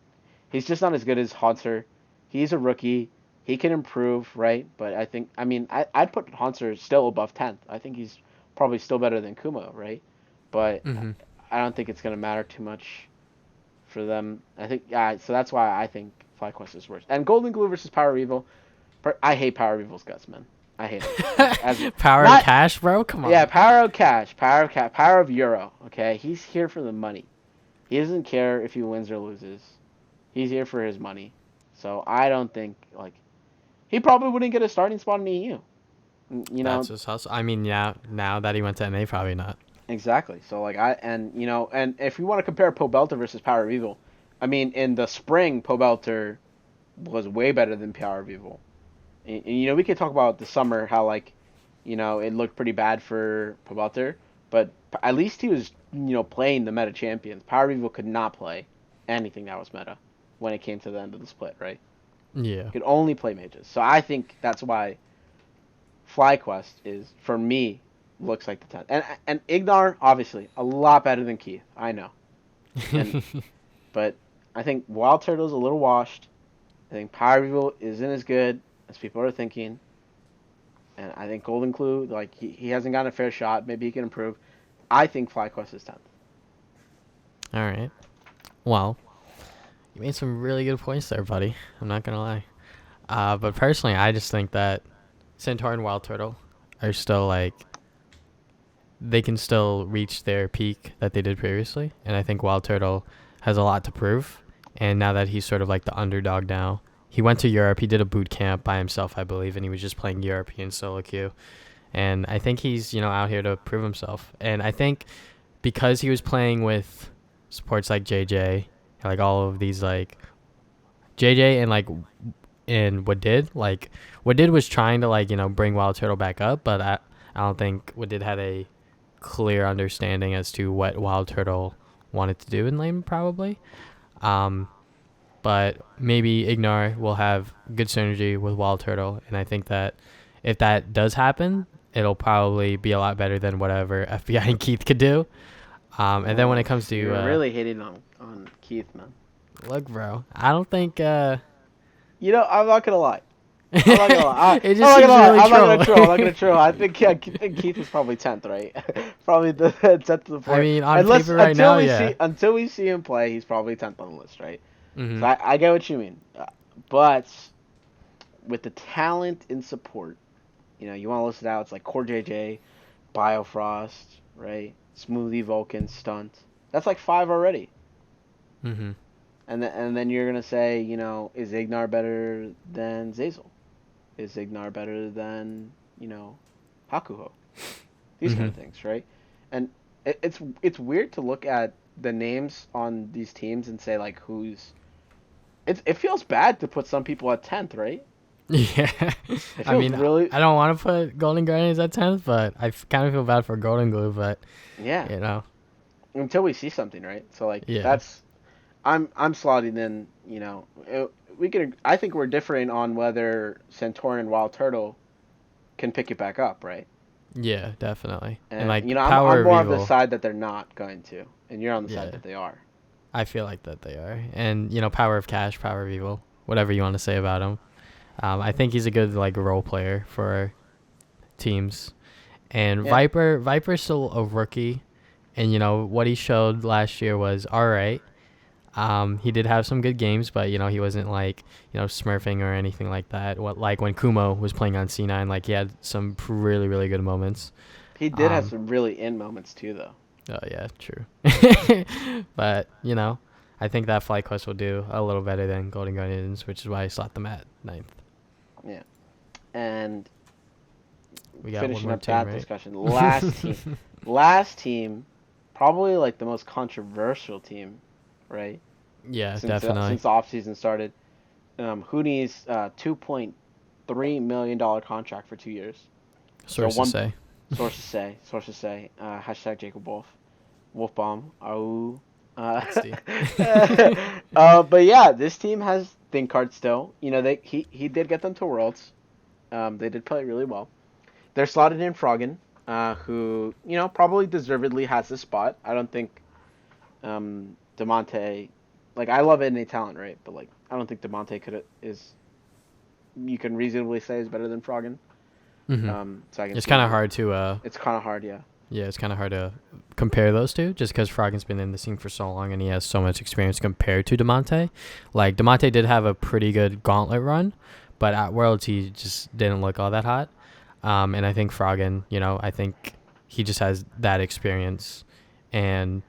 he's just not as good as Haunter. He's a rookie. He can improve, right? But I'd put Haunter still above 10th. I think he's probably still better than Kuma, right? But Mm-hmm. I don't think it's going to matter too much for them. I think, yeah, so that's why I think FlyQuest is worse. And Golden Glue versus Power Evil. I hate Power Evil's guts, man. I hate him. Like, as Power of not, cash, bro? Come yeah, on. Power of Cash, Power of Euro, okay? He's here for the money. He doesn't care if he wins or loses. He's here for his money. So I don't think like he probably wouldn't get a starting spot in EU. You That's know his hustle. I mean, yeah, now that he went to NA, probably not. exactly. So like and if you want to compare Pobelter versus Power of Evil, I mean in the spring Pobelter was way better than Power of Evil. And we could talk about the summer how like it looked pretty bad for Pobelter, but at least he was playing the meta champions. Power of Evil could not play anything that was meta when it came to the end of the split, right? Yeah. Could only play mages. So I think that's why FlyQuest is for me looks like the 10th. And Ignar obviously a lot better than Keith. I know. And but I think Wild Turtle's a little washed. I think Power Evil isn't as good as people are thinking. And I think Golden Clue, like he hasn't gotten a fair shot. Maybe he can improve. I think FlyQuest is 10th. All right. Well, you made some really good points there, buddy. I'm not gonna lie. But personally, I just think that Centaur and Wild Turtle are still like they can still reach their peak that they did previously, and I think Wild Turtle has a lot to prove. And now that he's sort of like the underdog now, he went to Europe. He did a boot camp by himself, I believe, and he was just playing European solo queue. And I think he's out here to prove himself. And I think because he was playing with supports like JJ, like all of these like JJ and like and What did was trying to bring Wild Turtle back up, but I don't think What did had a clear understanding as to what Wild Turtle wanted to do in lane probably. Um, but maybe Ignar will have good synergy with Wild Turtle, and I think that if that does happen, it'll probably be a lot better than whatever FBI and Keith could do. And then when it comes to You're really hating on Keith, man. look, bro, I don't think I'm not gonna lie. I'm not gonna lie. It I'm just not seems gonna lie. really I'm not gonna troll. troll. I'm not gonna troll. I think Keith is probably 10th, right? Probably the 10th to the I fourth. mean, on Unless paper right now, yeah. until we see him play, he's probably 10th on the list, right? So Mhm. I get what you mean, but with the talent in support, you want to list it out. It's like Core JJ, Biofrost, right? Smoothie, Vulcan, Stunt. That's like 5 already. Mhm. And then you're gonna say, is Ignar better than Zazel? Is Ignar better than Hakuho? These kind Mhm. of things, right? And it's weird to look at the names on these teams and say like who's. It feels bad to put some people at 10th, right? Yeah. It I feels mean, really. I don't want to put Golden Guardians at 10th, but I kind of feel bad for Golden Glue, but Yeah, you know. until we see something, right? So like Yeah. that's I'm slotting in. We could. I think we're differing on whether Centaur and Wild Turtle can pick it back up, right? Yeah, definitely. And And like I'm Power of more on the Evil. side that they're not going to, and you're on the side Yeah. that they are. I feel like that they are. And Power of Cash, Power of Evil, whatever you want to say about him. I think he's a good like role player for teams. And Yeah, Viper's still a rookie, and what he showed last year was all right. He did have some good games, but he wasn't like smurfing or anything like that. What like when Kumo was playing on C9, like he had some really really good moments. he did have Um, some really in moments too, though. oh yeah, true. But I think that FlyQuest will do a little better than Golden Guardians, which is why I slot them at ninth. Yeah, and We got one finishing more up team, that right? discussion, last team, probably like the most controversial team, right? Yeah, Since definitely. the off season started, Hooney's $2.3 million contract for 2 years. So Sources one say. sources say hashtag Jacob Wolf bomb. Oh. Uh, That's D. but yeah, this team has thin cards still. He did get them to Worlds. They did play really well. They're slotted in Froggen, who probably deservedly has this spot. I don't think Demonte, like I love innate talent, right? But like I don't think Demonte is you can reasonably say is better than Froggen. Mhm. So I can It's see him kind of being. hard to It's kind of hard, yeah. yeah, it's kind of hard to compare those two just because Froggen's been in the scene for so long and he has so much experience compared to Demonte. Like Demonte did have a pretty good gauntlet run, but at Worlds he just didn't look all that hot. And I think Froggen, I think he just has that experience, and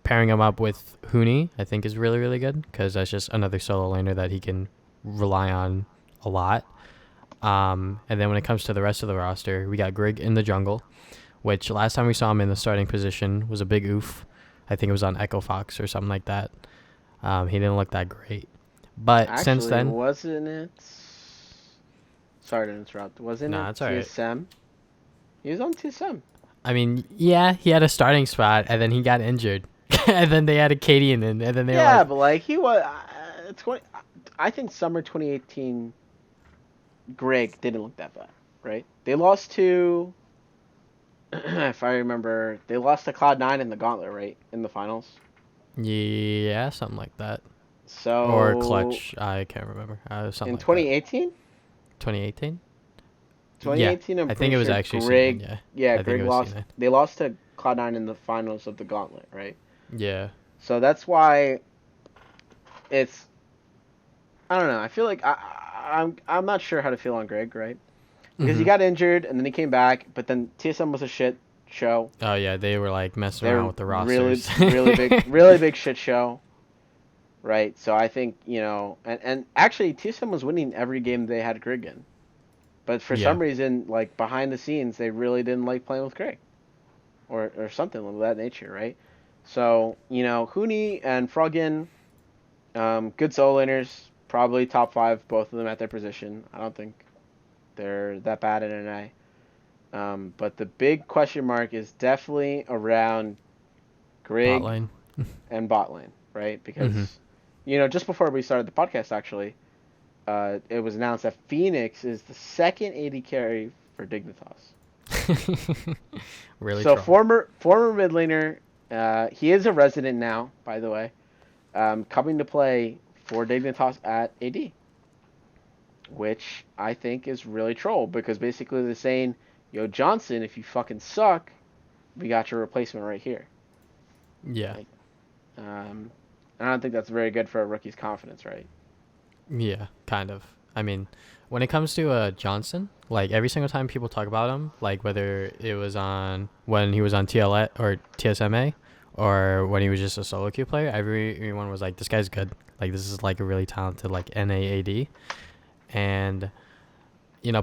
pairing him up with Hooney, I think is really really good because that's just another solo laner that he can rely on a lot. And then when it comes to the rest of the roster, we got Grig in the jungle, which last time we saw him in the starting position was a big oof. I think it was on Echo Fox or something like that. He didn't look that great. But since Actually, then, wasn't it? Sorry to interrupt. Wasn't nah, it it's all right. TSM? He was on TSM. I mean, yeah, he had a starting spot, and then he got injured. And then they added Katie in, and then they were Yeah, like, but like he was. 20, I think summer 2018, Greg didn't look that bad, right? They lost to, if I remember, they lost to Cloud9 in the Gauntlet, right, in the finals. yeah, something like that. Or So Clutch, I can't remember. Something in like that. 2018, 2018? Yeah, 2018, I'm I think pretty it was sure actually C9, yeah. I think it Greg was lost. C9. They lost to Cloud9 in the finals of the Gauntlet, right? Yeah. So that's why it's. I don't know. I feel like I'm not sure how to feel on Greg, right? Because he Mm-hmm. got injured and then he came back, but then TSM was a shit show. Oh, yeah, they were, like, messing around They're with the really, rosters. really big shit show, right? So I think and actually TSM was winning every game they had Greg in, but for Yeah. some reason, like behind the scenes, they really didn't like playing with Greg, or something of that nature, right? So Hooney and Froggen, good solo laners, probably top 5, both of them at their position. I don't think they're that bad in an A. But the big question mark is definitely around Bot Grig lane. and bot lane, right? Mm-hmm. Because, just before we started the podcast, actually, it was announced that Phoenix is the second AD carry for Dignitas. Really So troll. former mid laner, he is a resident now, by the way, coming to play for Dignitas at AD. which I think is really troll because basically they're saying, "Yo, Johnson, if you fucking suck, we got your replacement right here." Yeah. Like, um, I don't think that's very good for a rookie's confidence, right? Yeah, kind of. I mean, when it comes to Johnson, like every single time people talk about him, like whether it was on when he was on TLS or TSMA or when he was just a solo queue player, everyone was like, this guy's good. Like this is like a really talented like NAAD. And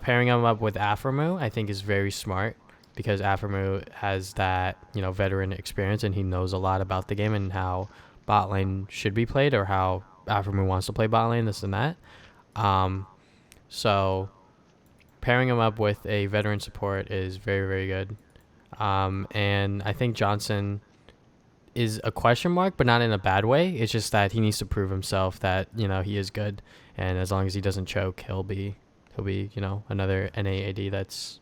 pairing him up with Aframu, I think is very smart because Aframu has that, veteran experience and he knows a lot about the game and how bot lane should be played or how Aframu wants to play bot lane, this and that. Um, so pairing him up with a veteran support is very, very good. And I think Johnson is a question mark, but not in a bad way. It's just that he needs to prove himself that, he is good. And as long as he doesn't choke, he'll be, another NAAD that's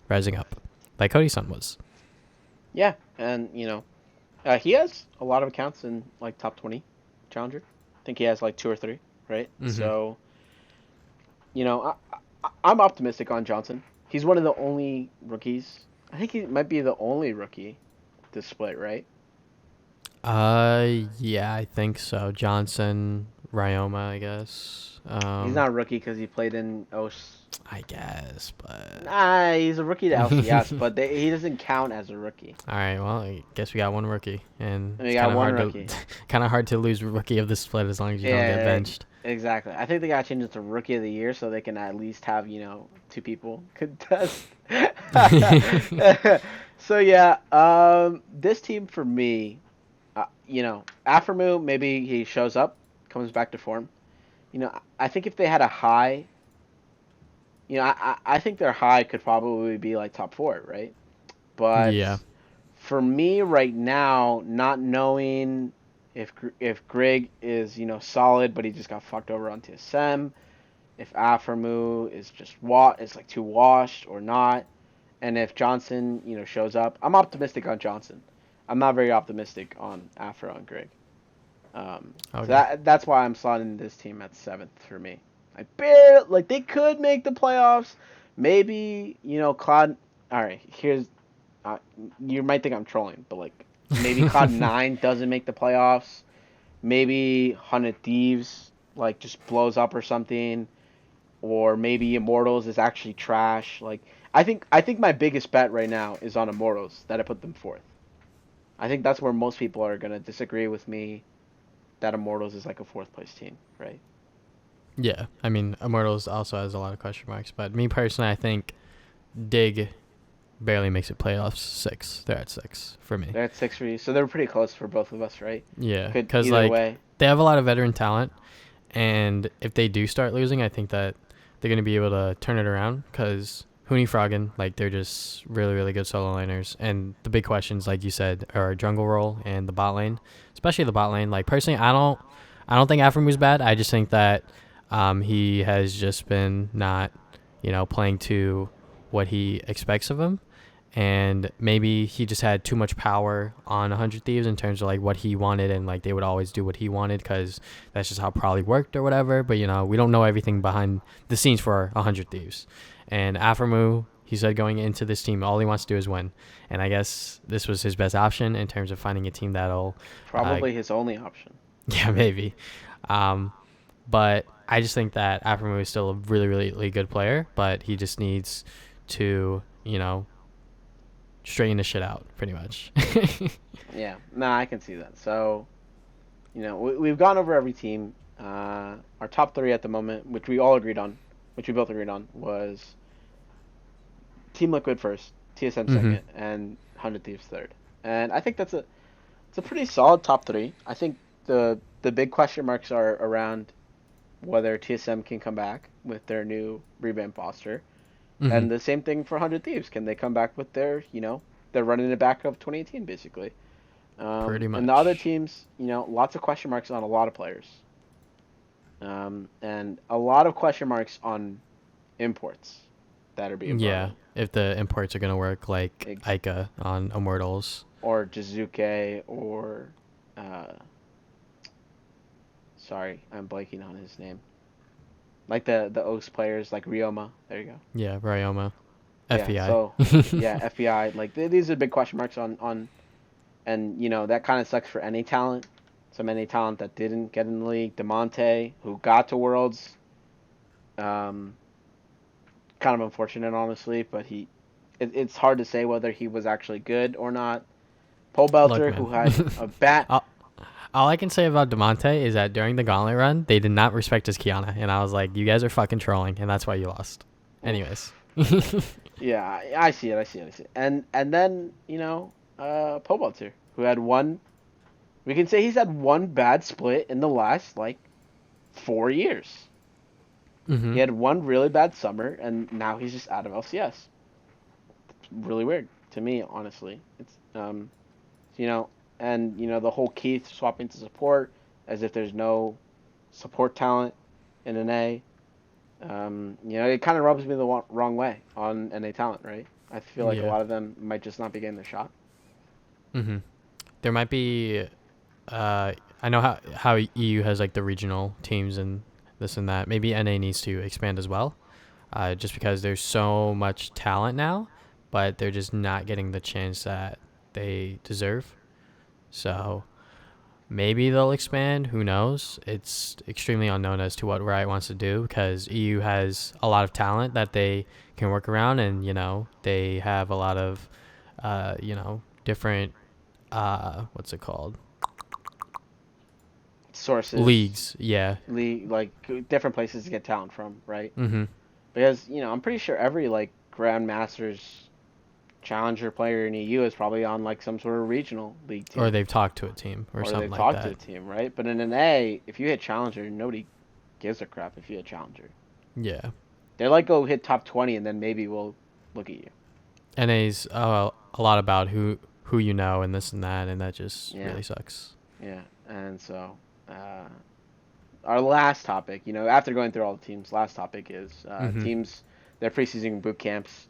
rising up, like Cody Sun was. Yeah, and he has a lot of accounts in like top 20 challenger. I think he has like two or three, right? Mm-hmm. So I'm optimistic on Johnson. He's one of the only rookies. I think he might be the only rookie to split, right? Yeah, I think so. Johnson, Ryoma, I guess. He's not a rookie because he played in I guess, but Nah, he's a rookie to all LCS, but he doesn't count as a rookie. right. Well, I guess we got one rookie, and And we it's got kind of one hard to rookie. kind of hard to lose rookie of the split as long as you don't get Yeah, benched. exactly. I think they gotta change it to rookie of the year so they can at least have two people contest. So yeah, this team for me, Aframu maybe he shows up, comes back to form. I think if they had a high, I think their high could probably be like top four, right? But Yeah. for me right now, not knowing if Greg is solid, but he just got fucked over on TSM, if Aframu is just is like too washed or not, and if Johnson shows up, I'm optimistic on Johnson. I'm not very optimistic on Afro and Greg. So Okay. that's why I'm slotting this team at seventh for me. I barely like they could make the playoffs. Maybe Cloud. All right, here's uh, you might think I'm trolling, but like maybe Cloud Nine doesn't make the playoffs. Maybe 100 Thieves like just blows up or something, or maybe Immortals is actually trash. Like I think my biggest bet right now is on Immortals that I put them fourth. I think that's where most people are gonna disagree with me that Immortals is like a fourth place team, right? Yeah. I mean, Immortals also has a lot of question marks, but me personally, I think Dig barely makes it playoffs. 6. They're at 6 for me. They're at six for you, so they're pretty close for both of us, right? Yeah, Could because either like way. they have a lot of veteran talent, and if they do start losing, I think that they're gonna be able to turn it around. Because Huni Froggen, like they're just really really good solo laners, and the big questions, like you said, are jungle role and the bot lane, especially the bot lane. Like personally, I don't think Aframu's bad. I just think that he has just been not, playing to what he expects of him, and maybe he just had too much power on 100 Thieves in terms of like what he wanted, and like they would always do what he wanted because that's just how it probably worked or whatever. But we don't know everything behind the scenes for 100 Thieves. And Aframu, he said going into this team, all he wants to do is win, and I guess this was his best option in terms of finding a team that'll, Probably his only option. yeah, maybe. Um, but I just think that Aframu is still a really, really, really good player, but he just needs to, straighten the shit out, pretty much. Yeah, nah, I can see that. So, we've gone over every team. Our top three at the moment, which we both agreed on, was Team Liquid first, TSM Mm-hmm. second, and 100 Thieves third. And I think it's a pretty solid top three. I think the big question marks are around whether TSM can come back with their new revamped roster. Mm-hmm. And the same thing for 100 Thieves. Can they come back with they're running it back of 2018, basically. Pretty And the other much. teams, lots of question marks on a lot of players. And a lot of question marks on imports that are being brought Yeah, in. if the imports are gonna work, like Ex- Ica on Immortals. or Jizuke, or, uh, sorry, I'm blanking on his name. like the OS players like Ryoma. There you go. Yeah, Ryoma, Yeah. FBI. So yeah, FBI. Like these are big question marks on, and that kind of sucks for any talent. Some any talent that didn't get in the league. Demonte, who got to Worlds, um, kind of unfortunate, honestly. But it's hard to say whether he was actually good or not. Pole Look, Belter, man. who had a bat. all, all I can say about Demonte is that during the gauntlet run, they did not respect his Kiana, and I was like, you guys are fucking trolling, and that's why you lost. Anyways. Yeah, I see it. I see it. I see it. And then Pole Belter, who had one. We can say he's had one bad split in the last like 4 years. Mm-hmm. He had one really bad summer, and now he's just out of LCS. It's really weird to me, honestly. It's you know, and the whole Keith swapping to support as if there's no support talent in NA. It kind of rubs me the wrong way on NA talent, right? I feel like a Yeah. lot of them might just not be getting their shot. Mm-hmm. There might be. I know how EU has like the regional teams and this and that. Maybe NA needs to expand as well. Just because there's so much talent now, but they're just not getting the chance that they deserve. So maybe they'll expand. Who knows? It's extremely unknown as to what Riot wants to do because EU has a lot of talent that they can work around, and they have a lot of, different, what's it called? Sources, Leagues. Yeah. like different places to get talent from, right? Mm-hmm. Because I'm pretty sure every like Grandmasters challenger player in EU is probably on like some sort of regional league Or team, they've talked to a team or or something they've like talked to a that. team, right? But in an A, if you hit challenger, nobody gives a crap if you hit challenger. Yeah. They're like, go hit top 20, and then maybe we'll look at you. NA's a lot about who you know and this and that, and that just Yeah, really sucks. yeah. And so, uh, our last topic, after going through all the teams, last topic is Mm-hmm. teams, their preseason boot camps.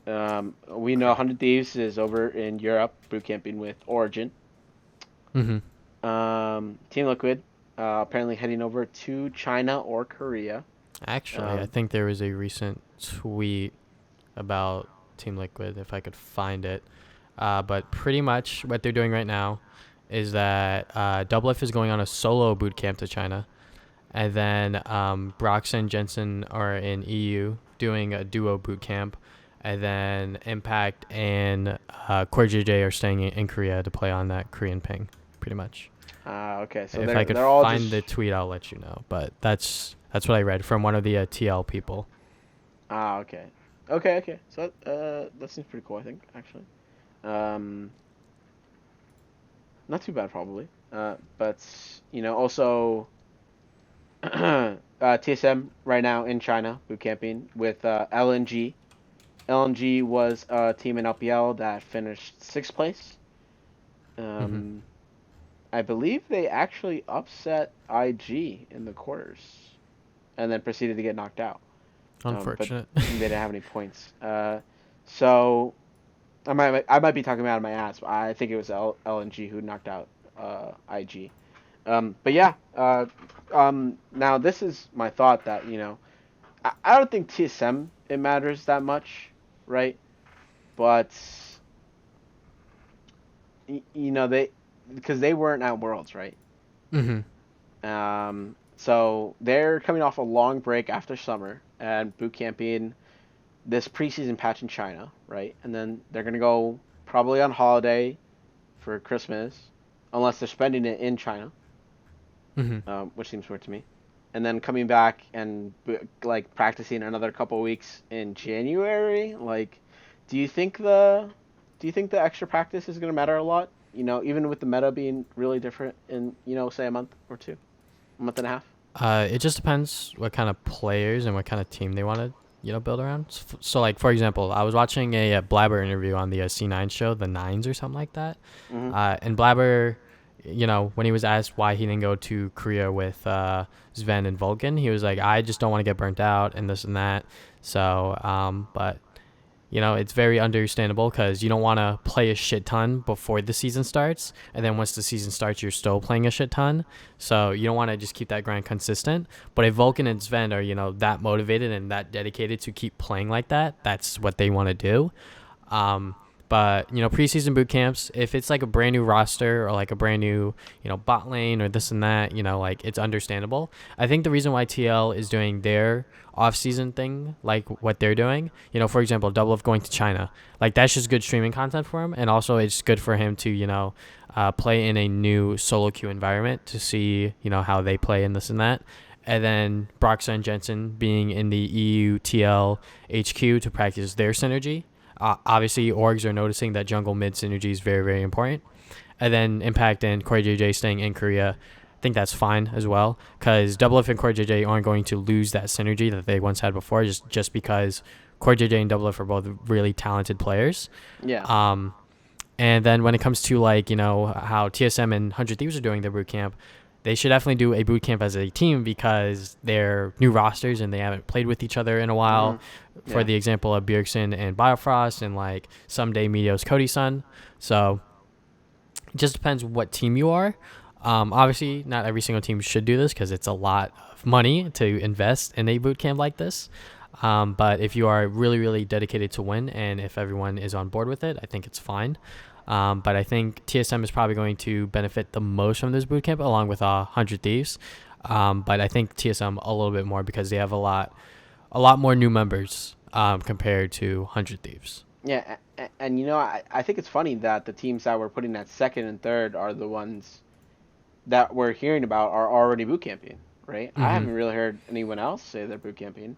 We know Correct. 100 Thieves is over in Europe boot camping with Origin. Mm-hmm. Team Liquid apparently heading over to China or Korea. Actually, I Um, think there was a recent tweet about Team Liquid, if I could find it. But pretty much what they're doing right now is that Double F is going on a solo boot camp to China, and then Brox and Jensen are in EU doing a duo boot camp, and then Impact and Core JJ are staying in Korea to play on that Korean ping, pretty much. okay, so If they're I could they're all find just the tweet, I'll let you know. But that's what I read from one of the TL people. okay, okay. So that seems pretty cool. I think actually, um, not too bad probably. But also TSM right now in China boot camping with LNG. LNG was a team in LPL that finished sixth place. Hmm. Um, I believe they actually upset IG in the quarters and then proceeded to get knocked out. But Unfortunate. they didn't have any points. So I might be talking out of my ass. But I think it was LNG who knocked out IG. But yeah. Now this is my thought that I don't think TSM it matters that much, right? But they because they weren't at Worlds, right? Hmm. So they're coming off a long break after summer and boot camping this preseason patch in China, right? And then they're gonna go probably on holiday for Christmas, unless they're spending it in China, Hmm. which seems weird to me. And then coming back and like practicing another couple weeks in January. Like, do you think the do you think the extra practice is gonna matter a lot? Even with the meta being really different in say a month or two, a month and a half. It just depends what kind of players and what kind of team they want to, build around. So, like for example, I was watching a Blabber interview on the C9 show, the Nines or something like that. Mm-hmm. And Blabber, when he was asked why he didn't go to Korea with Sven and Vulcan, he was like, "I just don't want to get burnt out and this and that." So, but It's very understandable because you don't want to play a shit ton before the season starts, and then once the season starts, you're still playing a shit ton. So you don't want to just keep that grind consistent. But if Vulcan and Sven are, that motivated and that dedicated to keep playing like that, that's what they want to do. Um, but preseason boot camps, if it's like a brand new roster or like a brand new, bot lane or this and that, like it's understandable. I think the reason why TL is doing their off-season thing, like what they're doing, for example, Double of going to China, like that's just good streaming content for him, and also it's good for him to, play in a new solo queue environment to see, how they play and this and that. And then Broxa and Jensen being in the EU TL HQ to practice their synergy. Obviously, orgs are noticing that jungle mid synergy is very, very important. And then Impact and Corey JJ staying in Korea, I think that's fine as well. Because Double F and Corey JJ aren't going to lose that synergy that they once had before, just because Corey JJ and Double F are both really talented players. Yeah. And then when it comes to how TSM and 100 Thieves are doing their boot camp, they should definitely do a boot camp as a team because they're new rosters and they haven't played with each other in a while. Yeah. For the example of Bjergsen and Biofrost and like someday Meteo's Cody's son. So it just depends what team you are. Obviously, not every single team should do this because it's a lot of money to invest in a boot camp like this. But if you are really, really dedicated to win and if everyone is on board with it, I think it's fine. But I think TSM is probably going to benefit the most from this bootcamp along with 100 Thieves. But I think TSM a little bit more because they have a lot more new members compared to 100 Thieves. Yeah, and I think it's funny that the teams that we're putting at second and third are the ones that we're hearing about are already boot camping, right? Mm-hmm. I haven't really heard anyone else say they're boot camping.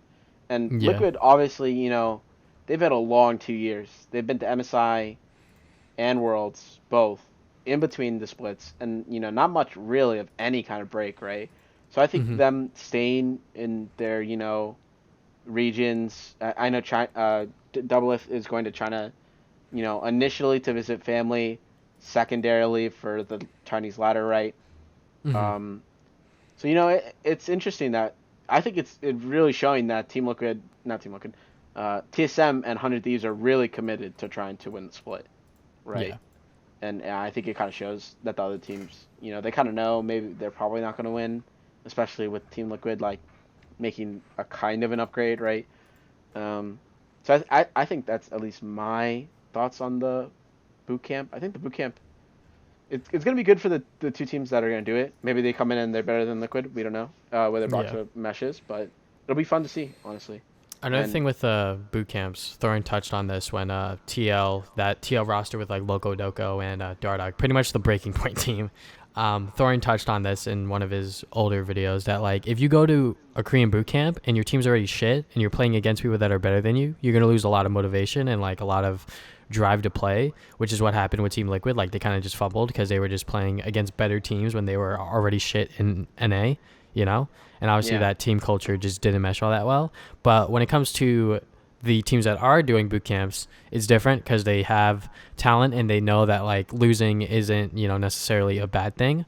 And Yeah. Liquid, obviously, they've had a long 2 years. They've been to MSI and Worlds, both, in between the splits, and, not much really of any kind of break, right? So I think them staying in their, regions, I know China, Double F is going to China, initially to visit family, secondarily for the Chinese ladder, right? Mm-hmm. So it's interesting that I think it's really showing that TSM and 100 Thieves are really committed to trying to win the split, right? Yeah. And I think it kind of shows that the other teams, they kind of know maybe they're probably not going to win, especially with Team Liquid like making a kind of an upgrade, right? So I think that's at least my thoughts on the boot camp. I think the boot camp it's going to be good for the two teams that are going to do it. Maybe they come in and they're better than Liquid. We don't know whether Broxa meshes, but it'll be fun to see, honestly. Another thing with boot camps, Thorin touched on this when that TL roster with like Loco Doco and Dardog, pretty much the breaking point team. Thorin touched on this in one of his older videos that like if you go to a Korean boot camp and your team's already shit and you're playing against people that are better than you, you're gonna lose a lot of motivation and like a lot of drive to play, which is what happened with Team Liquid. Like they kind of just fumbled because they were just playing against better teams when they were already shit in NA, and obviously that team culture just didn't mesh all that well. But when it comes to the teams that are doing boot camps, it's different because they have talent and they know that like losing isn't necessarily a bad thing.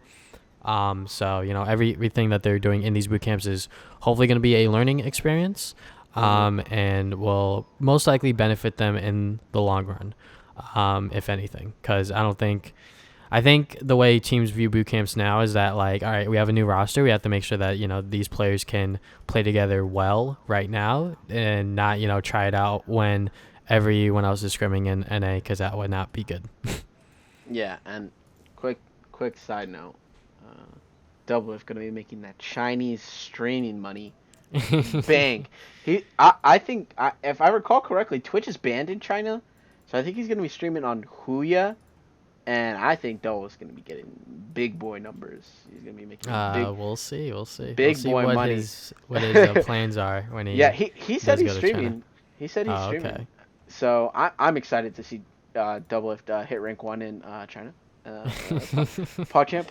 So everything that they're doing in these boot camps is hopefully going to be a learning experience, and will most likely benefit them in the long run, if anything. Because I think the way teams view boot camps now is that like, all right, we have a new roster. We have to make sure that, these players can play together well right now and not, try it out when everyone else is scrimming in NA because that would not be good. Yeah, and quick side note, Double is going to be making that Chinese streaming money. Bang. I think, if I recall correctly, Twitch is banned in China, so I think he's going to be streaming on Huya. And I think Double is going to be getting big boy numbers. He's going to be making big. We'll see. Big boy what money. What his plans are when he. Yeah, he said he's streaming. China. He said he's streaming. Okay. So I'm excited to see Double Lift hit rank 1 in China. PogChamp.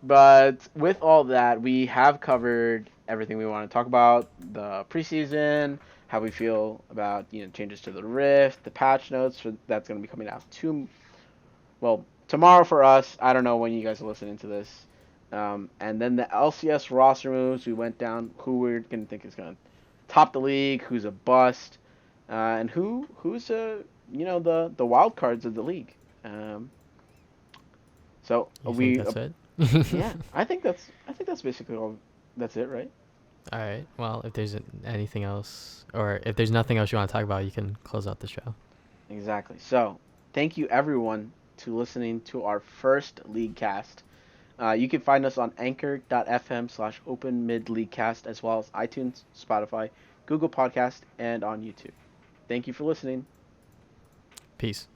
But with all that, we have covered everything we want to talk about. The preseason, how we feel about changes to the Rift, the patch notes that's going to be coming out tomorrow for us. I don't know when you guys are listening to this. And then the LCS roster moves. We went down who we're going to think is going to top the league, who's a bust. and who's the wild cards of the league. Um, so You think we that's it? yeah, I think that's basically all. That's it, right? All right. Well, if there's anything else, or if there's nothing else you want to talk about, you can close out the show. Exactly. So thank you everyone to listening to our first Leaguecast. You can find us on anchor.fm/openmidleaguecast as well as iTunes, Spotify, Google Podcast, and on YouTube. Thank you for listening. Peace.